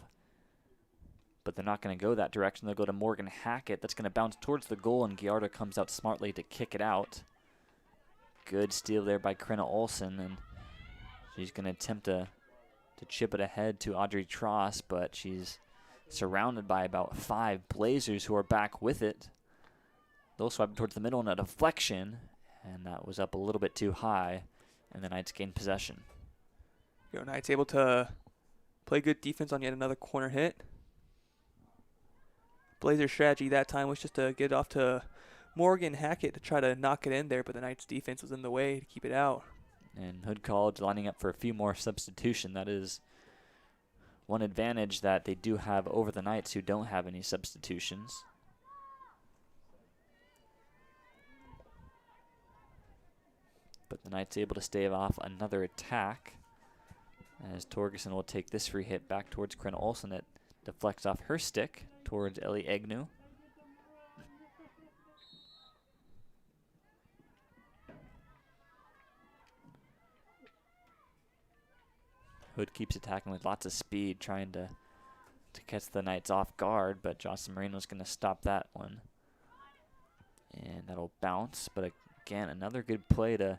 But they're not going to go that direction. They'll go to Morgan Hackett. That's going to bounce towards the goal, and Giardo comes out smartly to kick it out. Good steal there by Corinna Olsen, and she's going to attempt to chip it ahead to Audrey Tross, but she's surrounded by about 5 Blazers who are back with it. They'll swipe it towards the middle in a deflection, and that was up a little bit too high, and the Knights gain possession. Knights able to play good defense on yet another corner hit. Blazers' strategy that time was just to get it off to Morgan Hackett to try to knock it in there, but the Knights' defense was in the way to keep it out. And Hood College lining up for a few more substitution. That is one advantage that they do have over the Knights, who don't have any substitutions. But the Knights able to stave off another attack, as Torgerson will take this free hit back towards Corinna Olsen. It deflects off her stick towards Ellie Egnu. Hood keeps attacking with lots of speed, trying to catch the Knights off guard, but Jocelyn Moreno's going to stop that one. And that'll bounce, but again, another good play to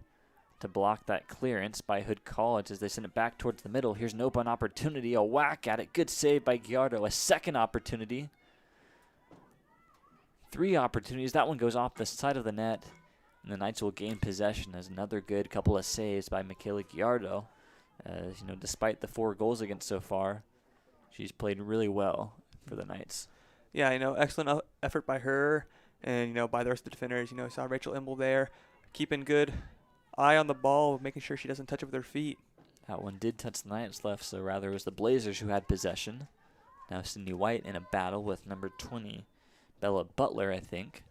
block that clearance by Hood College as they send it back towards the middle. Here's an open opportunity, a whack at it. Good save by Giardo. A second opportunity. 3 opportunities. That one goes off the side of the net, and the Knights will gain possession as another good couple of saves by Michaela Giardo. Despite the 4 goals against so far, she's played really well for the Knights. Yeah, excellent effort by her and, by the rest of the defenders. Saw Rachel Imble there, keeping good eye on the ball, making sure she doesn't touch it with her feet. That one did touch the Knights left, so rather it was the Blazers who had possession. Now Sydney White in a battle with number 20, Bella Butler, I think.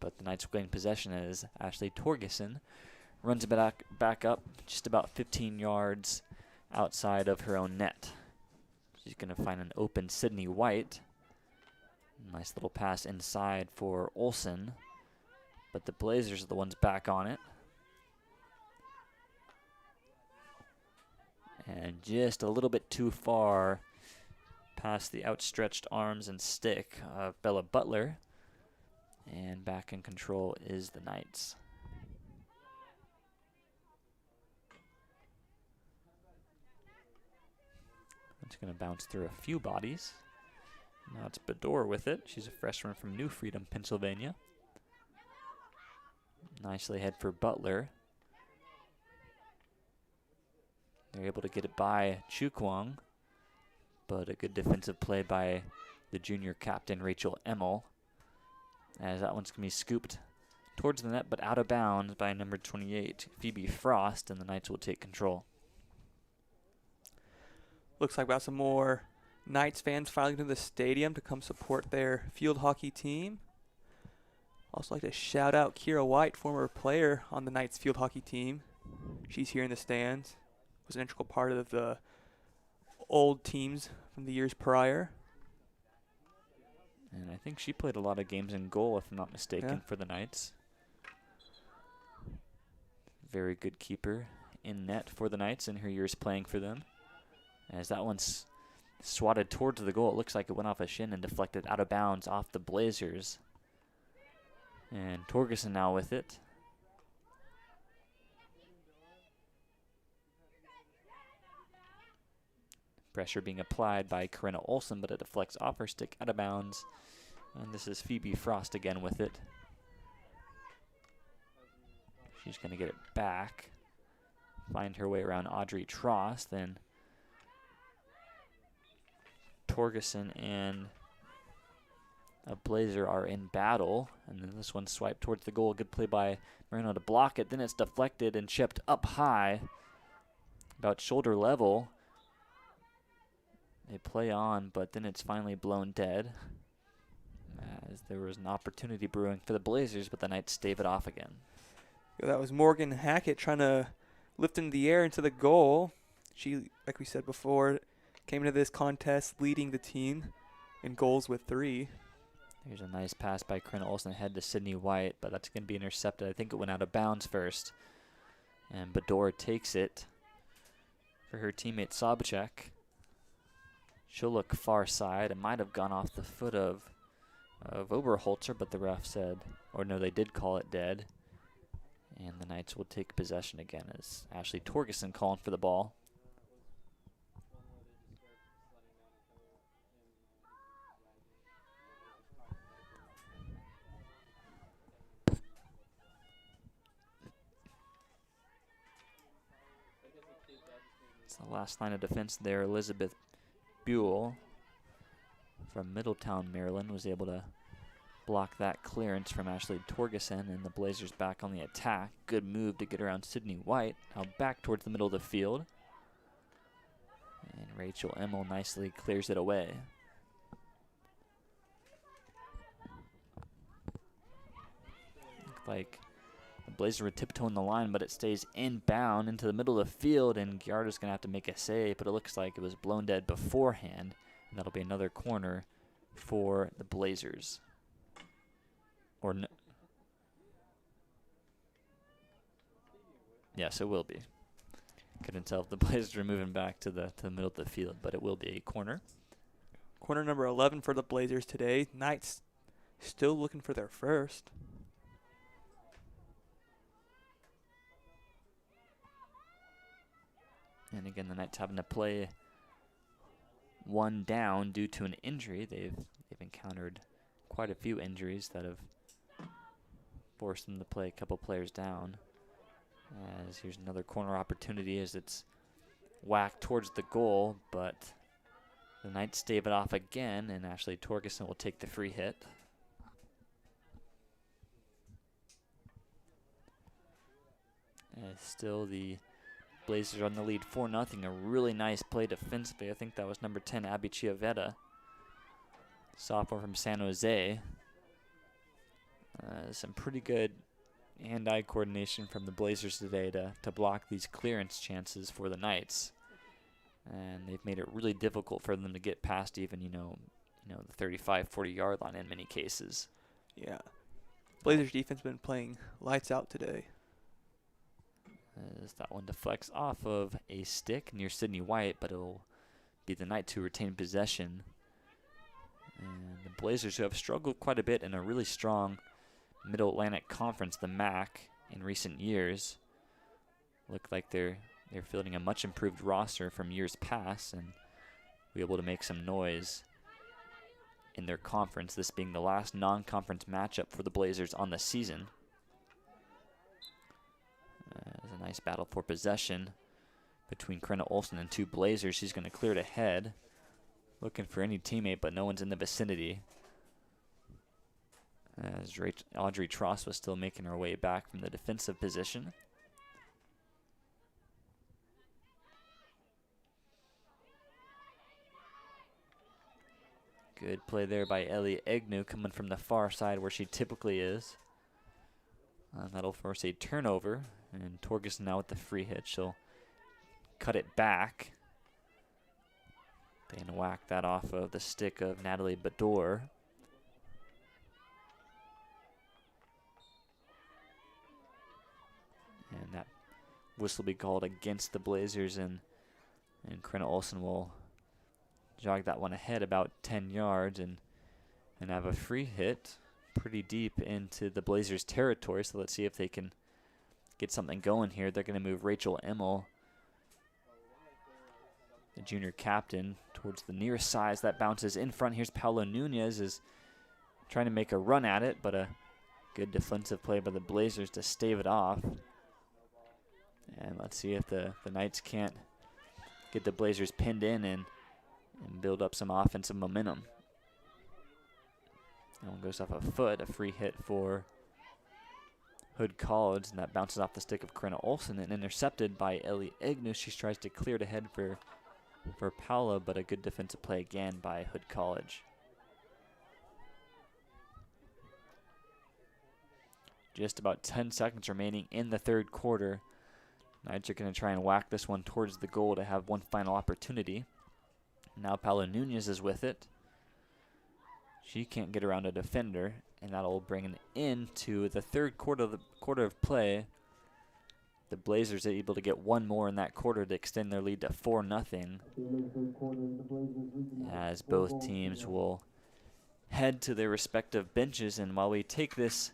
But the Knights will gain possession as Ashley Torgerson runs it back up just about 15 yards outside of her own net. She's going to find an open Sydney White. Nice little pass inside for Olsen, but the Blazers are the ones back on it. And just a little bit too far past the outstretched arms and stick of Bella Butler. And back in control is the Knights. It's going to bounce through a few bodies. Now it's Bedore with it. She's a freshman from New Freedom, Pennsylvania. Nicely ahead for Butler. They're able to get it by Chukwang, but a good defensive play by the junior captain, Rachel Emmel, as that one's going to be scooped towards the net, but out of bounds by number 28, Phoebe Frost, and the Knights will take control. Looks like we got some more Knights fans filing into the stadium to come support their field hockey team. Also like to shout out Kira White, former player on the Knights field hockey team. She's here in the stands. Was an integral part of the old teams from the years prior. And I think she played a lot of games in goal, if I'm not mistaken, for the Knights. Very good keeper in net for the Knights in her years playing for them. As that one's swatted towards the goal, it looks like it went off a shin and deflected out of bounds off the Blazers. And Torgerson now with it. Pressure being applied by Corinna Olsen, but it deflects off her stick out of bounds. And this is Phoebe Frost again with it. She's going to get it back. Find her way around Audrey Tross. Then Torgerson and a Blazer are in battle. And then this one swiped towards the goal. Good play by Moreno to block it. Then it's deflected and chipped up high, about shoulder level. They play on, but then it's finally blown dead, as there was an opportunity brewing for the Blazers, but the Knights stave it off again. Yeah, that was Morgan Hackett trying to lift into the air into the goal. She, like we said before, came into this contest leading the team in goals with 3. Here's a nice pass by Corinna Olsen ahead to Sydney White, but that's going to be intercepted. I think it went out of bounds first. And Bador takes it for her teammate Sobchak. She'll look far side. It might have gone off the foot of Oberholzer, but the ref said, or no, they did call it dead. And the Knights will take possession again as Ashley Torgerson calling for the ball. It's the last line of defense there. Elizabeth Buell from Middletown, Maryland, was able to block that clearance from Ashley Torgerson, and the Blazers back on the attack. Good move to get around Sydney White. Now back towards the middle of the field. And Rachel Emmel nicely clears it away. Looked like the Blazers were tiptoeing the line, but it stays inbound into the middle of the field, and Giardo's going to have to make a save, but it looks like it was blown dead beforehand, and that'll be another corner for the Blazers. Or no. Yes, it will be. Couldn't tell if the Blazers are moving back to the middle of the field, but it will be a corner. Corner number 11 for the Blazers today. Knights still looking for their first. And again, the Knights having to play one down due to an injury. They've encountered quite a few injuries that have forced them to play a couple players down. As here's another corner opportunity as it's whacked towards the goal, but the Knights stave it off again, and Ashley Torgerson will take the free hit. And still the Blazers are on the lead 4-0. A really nice play defensively. I think that was number 10, Abby Chiavetta, sophomore from San Jose. Some pretty good hand-eye coordination from the Blazers today to block these clearance chances for the Knights. And they've made it really difficult for them to get past even, the 35, 40-yard line in many cases. Yeah. Blazers defense been playing lights out today. As that one deflects off of a stick near Sydney White, but it'll be the Knights who retain possession. And the Blazers, who have struggled quite a bit in a really strong Middle Atlantic Conference, the MAC, in recent years, look like they're fielding a much improved roster from years past and be able to make some noise in their conference, this being the last non-conference matchup for the Blazers on the season. There's a nice battle for possession between Corinna Olsen and 2 Blazers. She's going to clear it ahead, looking for any teammate, but no one's in the vicinity. As Audrey Tross was still making her way back from the defensive position. Good play there by Ellie Egnew, coming from the far side where she typically is. That'll force a turnover, and Torgerson now with the free hit. She'll cut it back. And whack that off of the stick of Natalie Bador. And that whistle will be called against the Blazers, and Corinna Olsen will jog that one ahead about 10 yards and have a free hit pretty deep into the Blazers' territory. So let's see if they can get something going here. They're going to move Rachel Emmel, the junior captain, towards the nearest side. That bounces in front. Here's Paolo Nunez is trying to make a run at it, but a good defensive play by the Blazers to stave it off. And let's see if the Knights can't get the Blazers pinned in and build up some offensive momentum. That one goes off a foot, a free hit for Hood College, and that bounces off the stick of Corinna Olson and intercepted by Ellie Ignus. She tries to clear it ahead for Paula, but a good defensive play again by Hood College. Just about 10 seconds remaining in the third quarter. Knights are going to try and whack this one towards the goal to have one final opportunity. Now Paula Nunez is with it. She can't get around a defender, and that'll bring an end to the third quarter of play. The Blazers are able to get one more in that quarter to extend their lead to 4-0, as both teams will head to their respective benches. And while we take this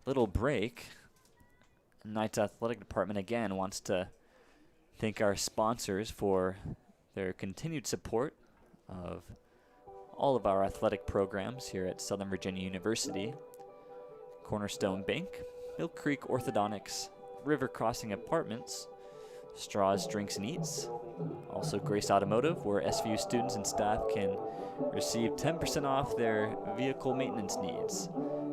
little break, Knights Athletic Department again wants to thank our sponsors for their continued support of all of our athletic programs here at Southern Virginia University. Cornerstone Bank, Mill Creek Orthodontics, River Crossing Apartments, Straws Drinks and Eats, also Grace Automotive, where SVU students and staff can receive 10% off their vehicle maintenance needs.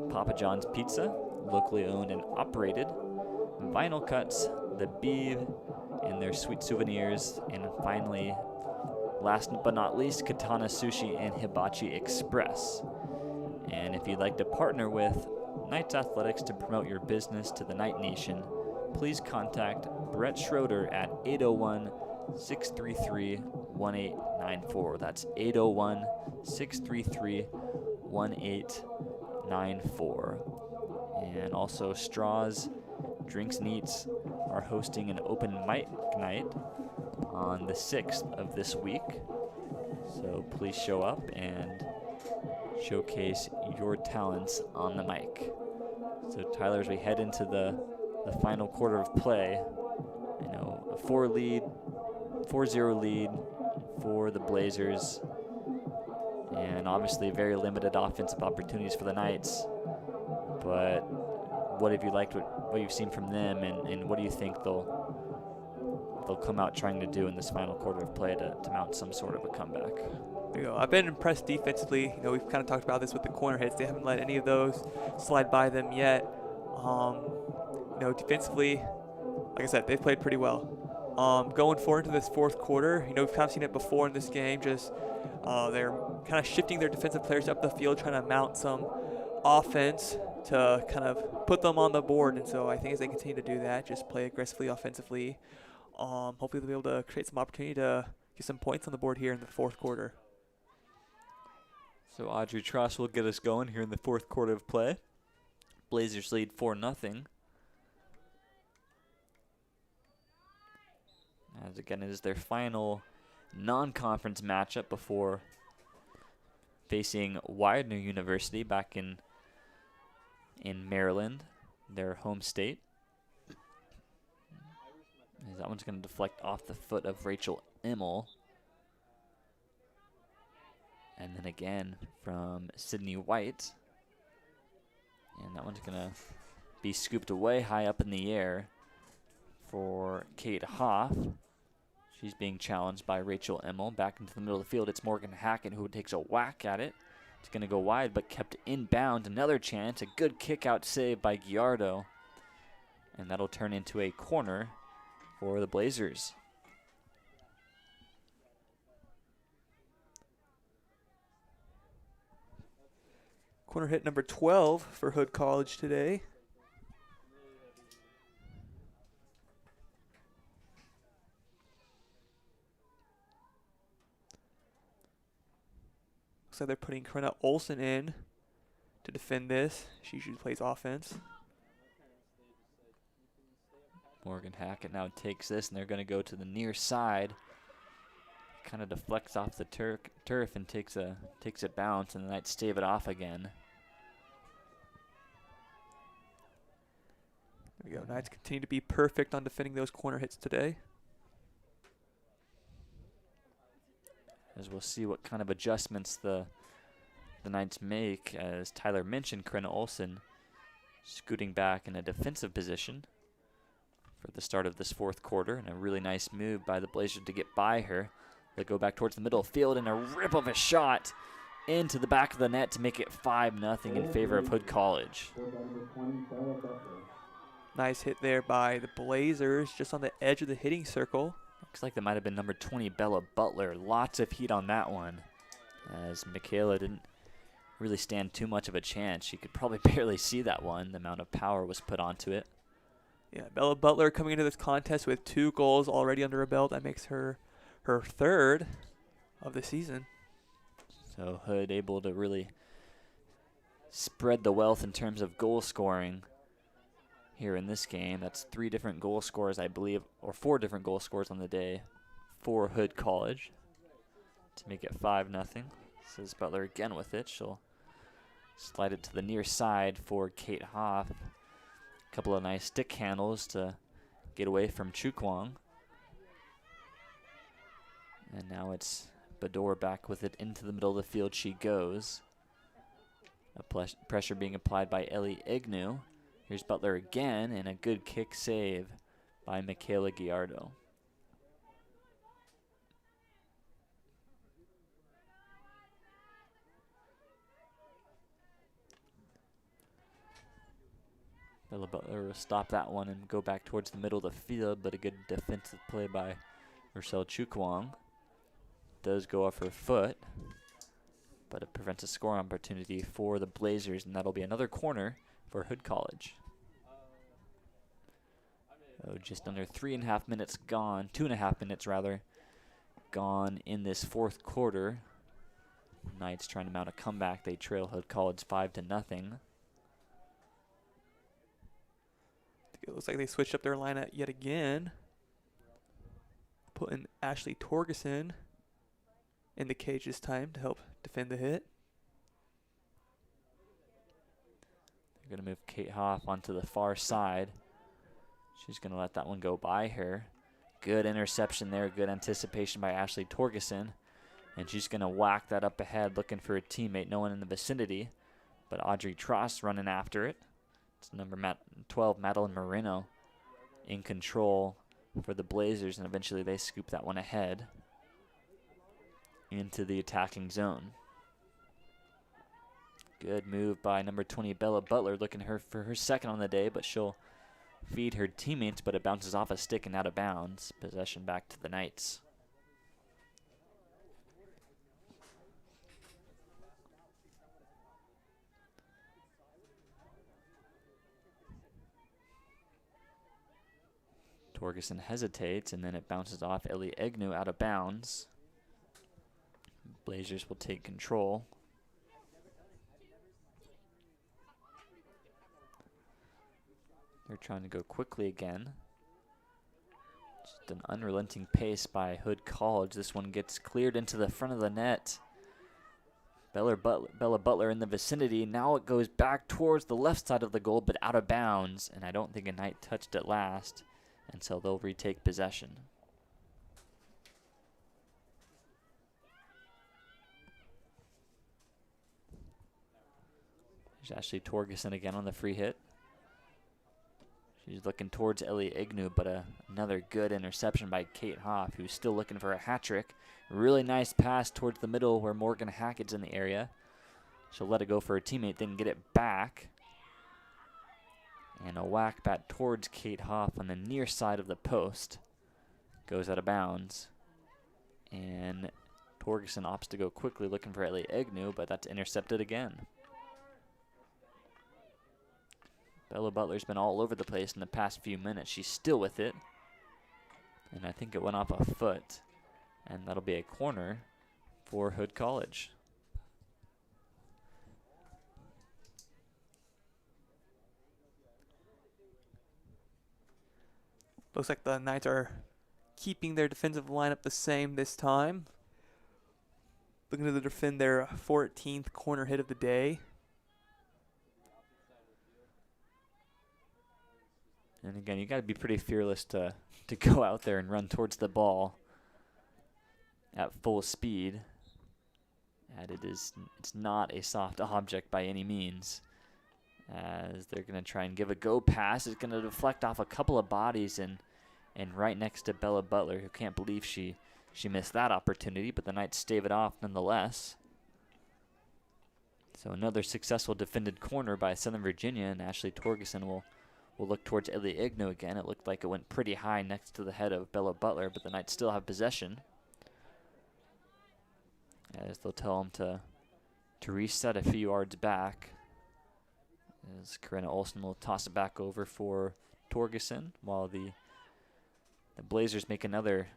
Papa John's Pizza, locally owned and operated. Vinyl Cuts, The Beeve, and their sweet souvenirs. And finally, last but not least, Katana Sushi and Hibachi Express. And if you'd like to partner with Knights Athletics to promote your business to the Knight Nation, please contact Brett Schroeder at 801-633-1894. That's 801-633-1894. And also Straws Drinks and Eats are hosting an open mic night on the 6th of this week. So please show up and showcase your talents on the mic. So Tyler, as we head into the final quarter of play, you know, a 4-0 lead for the Blazers, and obviously very limited offensive opportunities for the Knights. But what have you liked what you've seen from them, and what do you think they'll come out trying to do in this final quarter of play to mount some sort of a comeback? There you go. I've been impressed defensively. You know, we've kind of talked about this with the corner hits. They haven't let any of those slide by them yet. You know, defensively, like I said, they've played pretty well. Going forward into this fourth quarter, you know, we've kind of seen it before in this game. Just they're kind of shifting their defensive players up the field, trying to mount some offense to kind of put them on the board. And so I think as they continue to do that, just play aggressively offensively, hopefully they'll be able to create some opportunity to get some points on the board here in the fourth quarter. So Audrey Truss will get us going here in the fourth quarter of play. Blazers lead 4-0. As again, it is their final non-conference matchup before facing Widener University back in Maryland, their home state. That one's going to deflect off the foot of Rachel Immel. And then again from Sydney White. And that one's going to be scooped away high up in the air for Kate Hoff. She's being challenged by Rachel Immel. Back into the middle of the field, it's Morgan Hackett who takes a whack at it. It's going to go wide, but kept inbound. Another chance, a good kick-out save by Giardo. And that'll turn into a corner for the Blazers. Corner hit number 12 for Hood College today. Looks like they're putting Corinna Olson in to defend this. She usually plays offense. Morgan Hackett now takes this, and they're going to go to the near side. Kind of deflects off the turf and takes a bounce, and the Knights stave it off again. There we go. Knights continue to be perfect on defending those corner hits today. As we'll see what kind of adjustments the Knights make, as Tyler mentioned, Corinna Olson scooting back in a defensive position for the start of this fourth quarter, and a really nice move by the Blazers to get by her. They go back towards the middle field, and a rip of a shot into the back of the net to make it 5-0 in favor of Hood College. Nice hit there by the Blazers, just on the edge of the hitting circle. Looks like that might have been number 20, Bella Butler. Lots of heat on that one, as Michaela didn't really stand too much of a chance. She could probably barely see that one. The amount of power was put onto it. Yeah, Bella Butler coming into this contest with 2 goals already under her belt. That makes her her 3rd of the season. So Hood able to really spread the wealth in terms of goal scoring here in this game. That's 3 different goal scorers, I believe, or 4 different goal scorers on the day for Hood College to make it 5-0. Says Butler again with it. She'll slide it to the near side for Kate Hoff. A couple of nice stick handles to get away from Chu Kwong. And now it's Bador back with it into the middle of the field. She goes. Pressure being applied by Ellie Ignu. Here's Butler again, and a good kick save by Michaela Giardo. Bella Butler will stop that one and go back towards the middle of the field, but a good defensive play by Rochelle Chukwang. Does go off her foot, but it prevents a scoring opportunity for the Blazers, and that'll be another corner for Hood College. Oh, just under 3.5 minutes gone, 2.5 minutes rather, gone in this 4th quarter. Knights trying to mount a comeback. They trail Hood College 5-0. It looks like they switched up their lineup yet again. Putting Ashley Torgerson in the cage this time to help defend the hit. They're going to move Kate Hoff onto the far side. She's going to let that one go by her. Good interception there. Good anticipation by Ashley Torgerson. And she's going to whack that up ahead, looking for a teammate. No one in the vicinity, but Audrey Tross running after it. It's number 12, Madeline Marino, in control for the Blazers, and eventually they scoop that one ahead into the attacking zone. Good move by number 20, Bella Butler, looking for her 2nd on the day, but she'll feed her teammates, but it bounces off a stick and out of bounds. Possession back to the Knights. Torgerson hesitates, and then it bounces off Ellie Egnu out of bounds. Blazers will take control. They're trying to go quickly again. Just an unrelenting pace by Hood College. This one gets cleared into the front of the net. Bella Butler in the vicinity. Now it goes back towards the left side of the goal, but out of bounds. And I don't think a Knight touched it last. And so they'll retake possession. There's Ashley Torgerson again on the free hit. She's looking towards Ellie Ignu, but another good interception by Kate Hoff, who's still looking for a hat trick. Really nice pass towards the middle where Morgan Hackett's in the area. She'll let it go for her teammate, then get it back. And a whack back towards Kate Hoff on the near side of the post. Goes out of bounds. And Torgerson opts to go quickly looking for Ellie Ignu, but that's intercepted again. Bella Butler's been all over the place in the past few minutes. She's still with it. And I think it went off a foot. And that'll be a corner for Hood College. Looks like the Knights are keeping their defensive lineup the same this time. Looking to defend their 14th corner hit of the day. And again, you got to be pretty fearless to go out there and run towards the ball at full speed. And it's not a soft object by any means. As they're going to try and give a go pass. It's going to deflect off a couple of bodies and right next to Bella Butler, who can't believe she missed that opportunity, but the Knights stave it off nonetheless. So another successful defended corner by Southern Virginia, and Ashley Torgerson will look towards Ellie Igno again. It looked like it went pretty high next to the head of Bella Butler, but the Knights still have possession, as they'll tell them to reset a few yards back. As Corinna Olsen will toss it back over for Torgerson, while the Blazers make another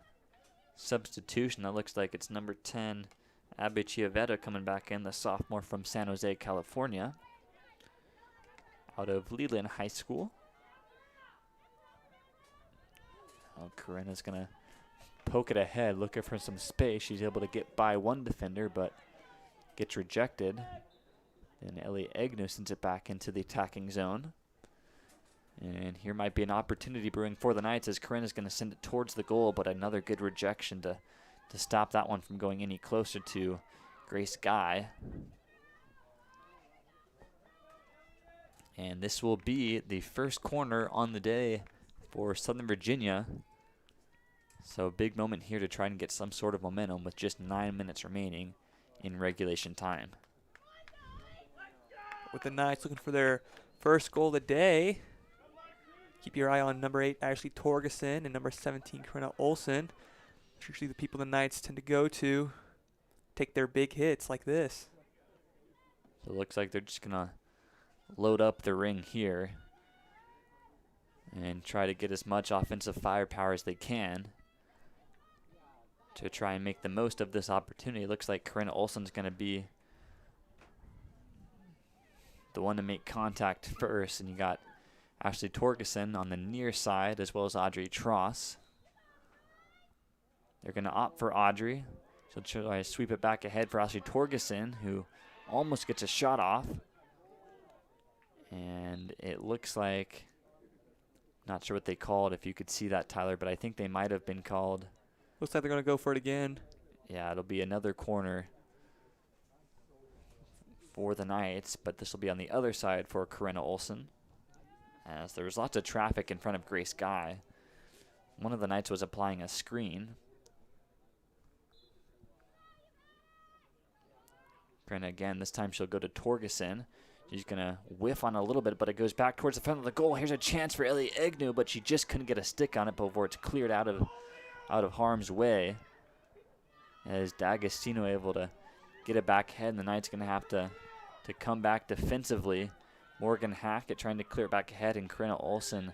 substitution. That looks like it's number 10, Abby Chiavetta, coming back in, the sophomore from San Jose, California, out of Leland High School. Oh, Corinna's going to poke it ahead, looking for some space. She's able to get by one defender, but gets rejected. Then Ellie Egno sends it back into the attacking zone. And here might be an opportunity brewing for the Knights, as Corinna's going to send it towards the goal, but another good rejection to stop that one from going any closer to Grace Guy. And this will be the first corner on the day for Southern Virginia. So a big moment here to try and get some sort of momentum with just 9 minutes remaining in regulation time. With the Knights looking for their first goal of the day. Keep your eye on number 8, Ashley Torgerson, and number 17, Corinna Olsen. It's usually the people the Knights tend to go to take their big hits like this. So it looks like they're just going to load up the ring here and try to get as much offensive firepower as they can to try and make the most of this opportunity. It looks like Corinna Olsen's going to be the one to make contact first, and you got Ashley Torgerson on the near side, as well as Audrey Tross. They're going to opt for Audrey. She'll try to sweep it back ahead for Ashley Torgerson, who almost gets a shot off. And it looks like, not sure what they called, if you could see that, Tyler, but I think they might have been called. Looks like they're going to go for it again. Yeah, it'll be another corner for the Knights, but this will be on the other side for Corinna Olsen, as there was lots of traffic in front of Grace Guy. One of the Knights was applying a screen. Corinna again, this time she'll go to Torgerson. She's going to whiff on a little bit, but it goes back towards the front of the goal. Here's a chance for Ellie Egnu, but she just couldn't get a stick on it before it's cleared out of harm's way. As D'Agostino able to get it back ahead, and the Knights going to have to come back defensively. Morgan Hackett trying to clear it back ahead, and Corinna Olsen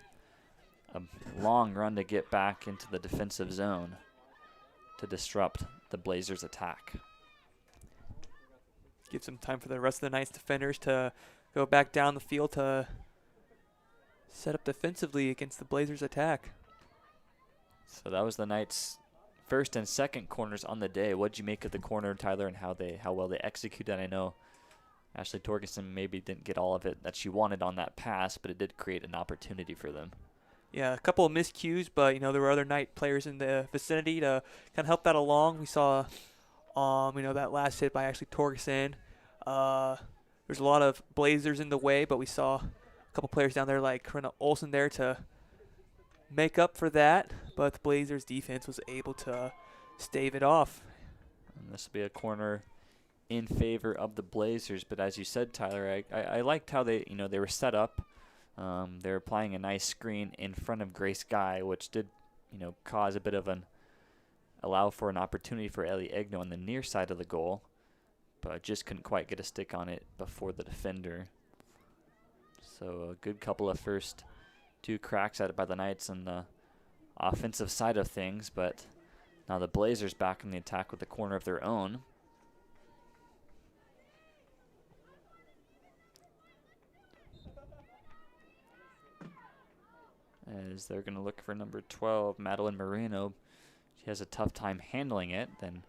a long run to get back into the defensive zone to disrupt the Blazers' attack. Give some time for the rest of the Knights defenders to go back down the field to set up defensively against the Blazers' attack. So that was the Knights' first and second corners on the day. What'd you make of the corner, Tyler, and how well they executed? I know Ashley Torgerson maybe didn't get all of it that she wanted on that pass, but it did create an opportunity for them. Yeah, a couple of miscues, but there were other Knight players in the vicinity to kind of help that along. We saw that last hit by Ashley Torgerson. There's a lot of Blazers in the way, but we saw a couple players down there like Corinna Olsen there to make up for that. But the Blazers defense was able to stave it off. And this will be a corner in favor of the Blazers. But as you said, Tyler, I liked how they were set up. They were applying a nice screen in front of Grace Guy, which did cause a bit of allow for an opportunity for Ellie Egno on the near side of the goal, but just couldn't quite get a stick on it before the defender. So a good couple of first two cracks at it by the Knights on the offensive side of things, but now the Blazers back in the attack with the corner of their own. As they're going to look for number 12, Madeline Moreno. She has a tough time handling it, then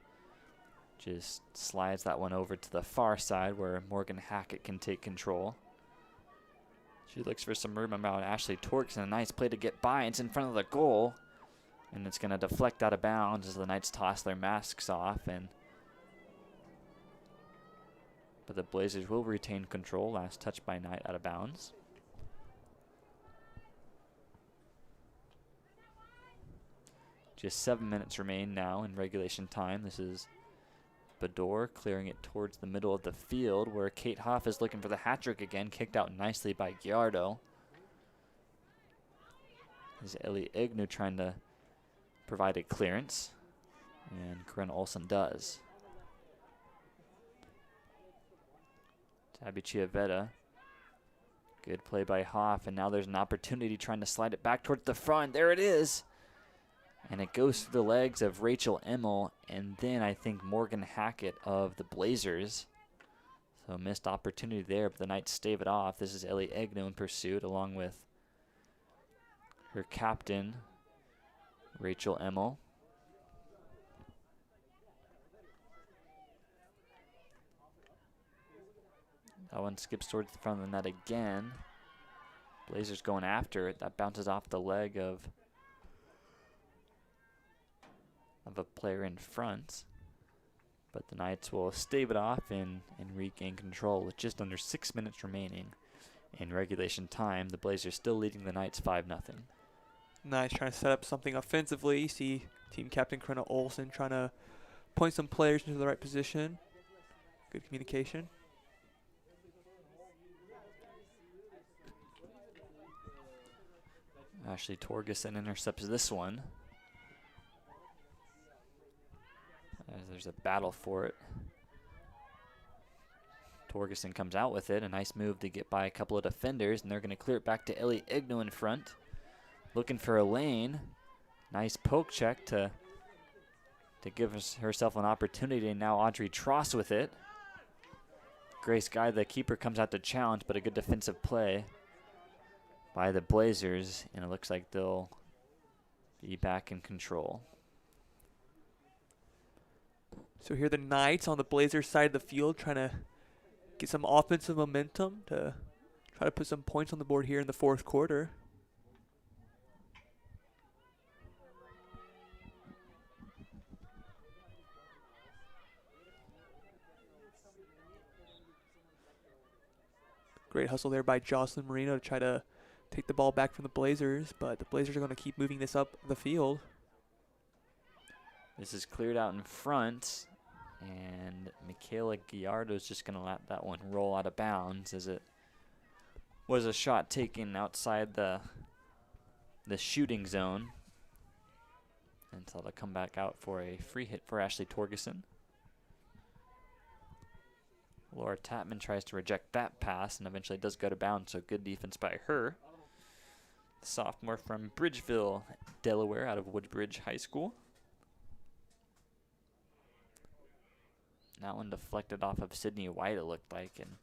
just slides that one over to the far side where Morgan Hackett can take control. She looks for some room around Ashley Torgerson. A nice play to get by. It's in front of the goal, and it's going to deflect out of bounds as the Knights toss their masks off. But the Blazers will retain control. Last touch by Knight out of bounds. Just 7 minutes remain now in regulation time. This is Bador clearing it towards the middle of the field where Kate Huff is looking for the hat trick again. Kicked out nicely by Giardo. Is Ellie Ignu trying to provide a clearance, and Corinne Olsen does. Tabby Chiavetta. Good play by Hoff, and now there's an opportunity trying to slide it back towards the front. There it is. And it goes through the legs of Rachel Emmel, and then I think Morgan Hackett of the Blazers. So missed opportunity there, but the Knights stave it off. This is Ellie Egno in pursuit, along with her captain, Rachel Emmel. That one skips towards the front of the net again. Blazers going after it. That bounces off the leg of a player in front. But the Knights will stave it off and regain control with just under 6 minutes remaining in regulation time. The Blazers still leading the Knights 5-0. Nice, trying to set up something offensively. You see team captain Corinna Olsen trying to point some players into the right position. Good communication. Ashley Torgerson intercepts this one. As there's a battle for it. Torgerson comes out with it. A nice move to get by a couple of defenders, and they're going to clear it back to Ellie Igno in front. Looking for a lane. Nice poke check to give herself an opportunity, and now Audrey Tross with it. Grace Guy, the keeper, comes out to challenge, but a good defensive play by the Blazers, and it looks like they'll be back in control. So here the Knights on the Blazers side of the field trying to get some offensive momentum to try to put some points on the board here in the fourth quarter. Great hustle there by Jocelyn Marino to try to take the ball back from the Blazers, but the Blazers are going to keep moving this up the field. This is cleared out in front, and Michaela Giardo is just going to let that one roll out of bounds, as it was a shot taken outside the shooting zone. And so they'll come back out for a free hit for Ashley Torgerson. Laura Tapman tries to reject that pass and eventually does go to bounds, so good defense by her. The sophomore from Bridgeville, Delaware, out of Woodbridge High School. That one deflected off of Sydney White, it looked like, and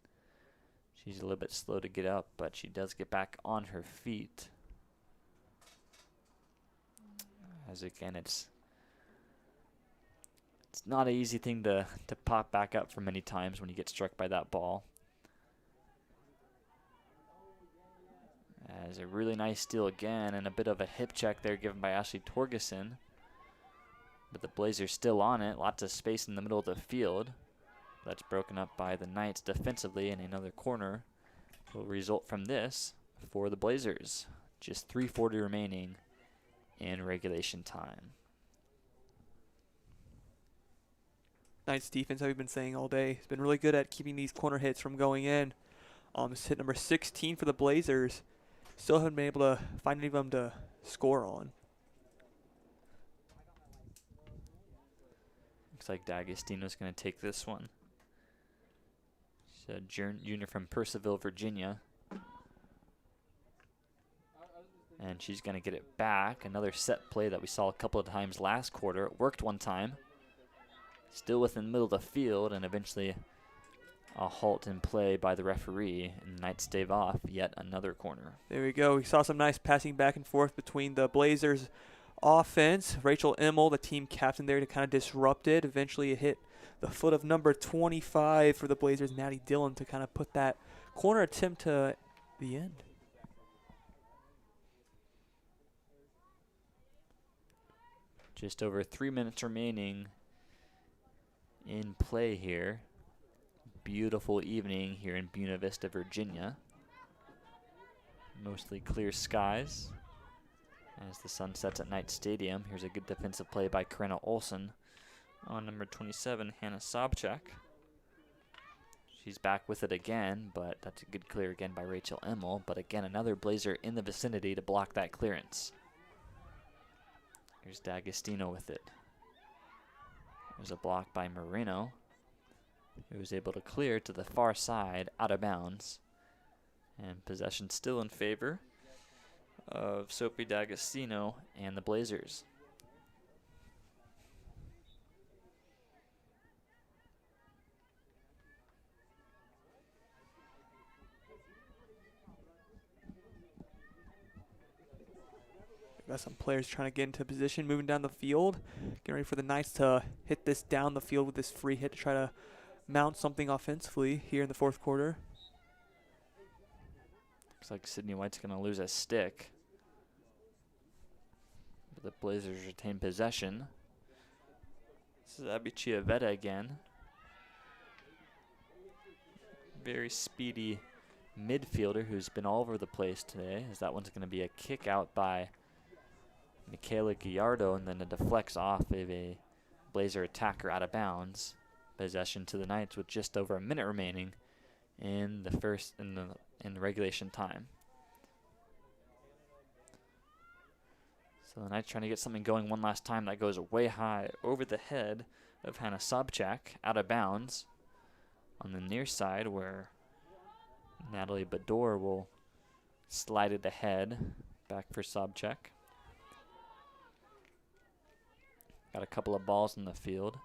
she's a little bit slow to get up, but she does get back on her feet. As again, it's not an easy thing to pop back up for many times when you get struck by that ball. As a really nice steal again, and a bit of a hip check there given by Ashley Torgerson. But the Blazers still on it. Lots of space in the middle of the field. That's broken up by the Knights defensively, and another corner will result from this for the Blazers. Just 3:40 remaining in regulation time. Knights defense, as we've been saying all day, has been really good at keeping these corner hits from going in. It's hit number 16 for the Blazers. Still haven't been able to find any of them to score on. Looks like D'Agostino's going to take this one. She's a junior from Purcellville, Virginia. And she's going to get it back. Another set play that we saw a couple of times last quarter. It worked one time. Still within the middle of the field, and eventually a halt in play by the referee, and Knights stave off yet another corner. There we go. We saw some nice passing back and forth between the Blazers offense. Rachel Emmel, the team captain there, to kind of disrupt it. Eventually it hit the foot of number 25 for the Blazers, Maddie Dillon, to kind of put that corner attempt to the end. Just over 3 minutes remaining in play here. Beautiful evening here in Buena Vista, Virginia. Mostly clear skies as the sun sets at Knight Stadium. Here's a good defensive play by Corinna Olsen. on number 27, Hannah Sobchak. She's back with it again, but that's a good clear again by Rachel Emmel. But again, another Blazer in the vicinity to block that clearance. Here's D'Agostino with it. There's a block by Moreno, who was able to clear to the far side, out of bounds. And possession still in favor of Sophie D'Agostino and the Blazers. Got some players trying to get into position, moving down the field. Getting ready for the Knights to hit this down the field with this free hit to try to mount something offensively here in the fourth quarter. Looks like Sydney White's going to lose a stick. But the Blazers retain possession. This is Abby Chiavetta again. Very speedy midfielder who's been all over the place today, as that one's going to be a kick out by Michaela Gallardo, and then it deflects off of a Blazer attacker out of bounds. Possession to the Knights with just over a minute remaining in the regulation time. So the Knights trying to get something going one last time. That goes way high over the head of Hannah Sobchak, out of bounds on the near side, where Natalie Bador will slide it ahead. Back for Sobchak. Got a couple of balls in the field.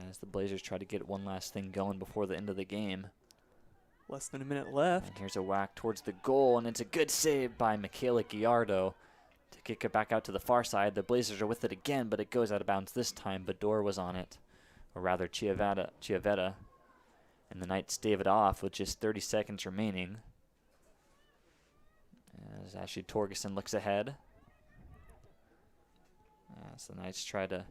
As the Blazers try to get one last thing going before the end of the game. Less than a minute left. And here's a whack towards the goal, and it's a good save by Michaela Gallardo to kick it back out to the far side. The Blazers are with it again, but it goes out of bounds this time. Bador was on it, or rather Chiavetta. And the Knights stave it off with just 30 seconds remaining. As Ashley Torgerson looks ahead. As the Knights try to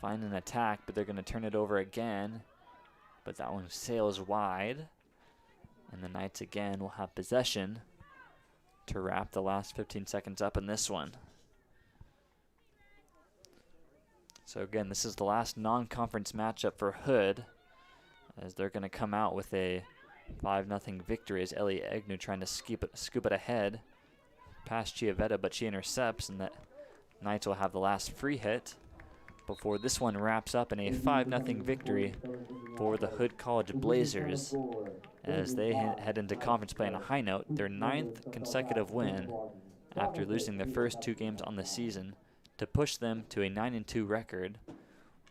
find an attack, but they're going to turn it over again. But that one sails wide. And the Knights again will have possession to wrap the last 15 seconds up in this one. So again, this is the last non-conference matchup for Hood, as they're going to come out with a 5-0 victory, as Ellie Agnew trying to scoop it ahead past Chiavetta, but she intercepts, and the Knights will have the last free hit before this one wraps up in a 5-0 victory for the Hood College Blazers, as they head into conference play on a high note, their 9th consecutive win after losing their first 2 games on the season to push them to a 9-2 record,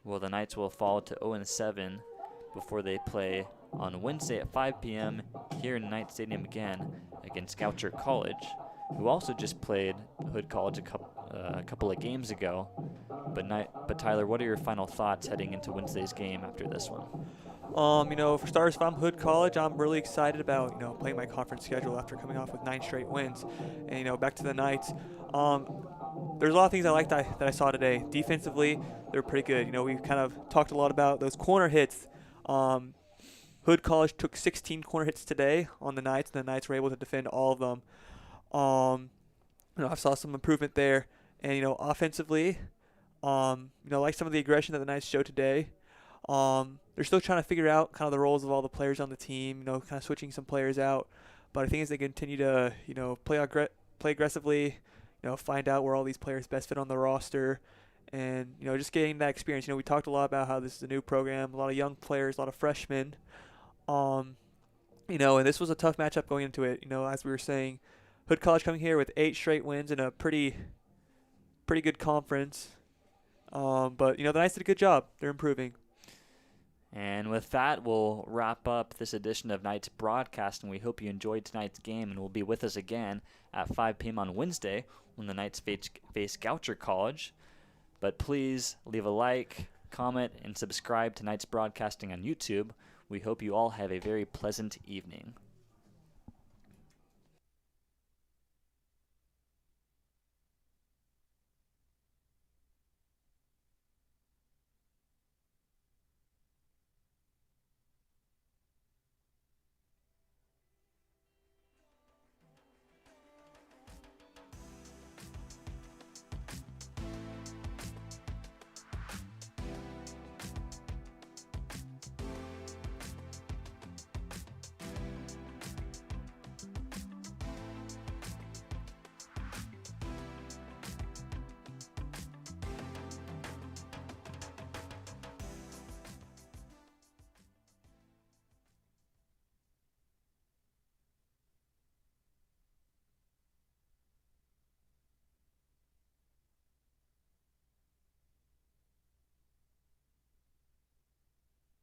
while the Knights will fall to 0-7 before they play on Wednesday at 5 p.m. here in Knight Stadium again against Goucher College, who also just played Hood College a couple of games ago. But Tyler, what are your final thoughts heading into Wednesday's game after this one? For starters, if I'm Hood College, I'm really excited about, playing my conference schedule after coming off with 9 straight wins. And, back to the Knights. There's a lot of things I liked that I saw today. Defensively, they're pretty good. We kind of talked a lot about those corner hits. Hood College took 16 corner hits today on the Knights, and the Knights were able to defend all of them. I saw some improvement there. And, offensively, like some of the aggression that the Knights showed today. They're still trying to figure out kind of the roles of all the players on the team, kind of switching some players out. But I think as they continue to, play aggressively, find out where all these players best fit on the roster, and, just getting that experience. We talked a lot about how this is a new program, a lot of young players, a lot of freshmen. And this was a tough matchup going into it. As we were saying, Hood College coming here with 8 straight wins in a pretty good conference. But, the Knights did a good job. They're improving. And with that, we'll wrap up this edition of Knights Broadcasting. We hope you enjoyed tonight's game and will be with us again at 5 p.m. on Wednesday when the Knights face Goucher College. But please leave a like, comment, and subscribe to Knights Broadcasting on YouTube. We hope you all have a very pleasant evening.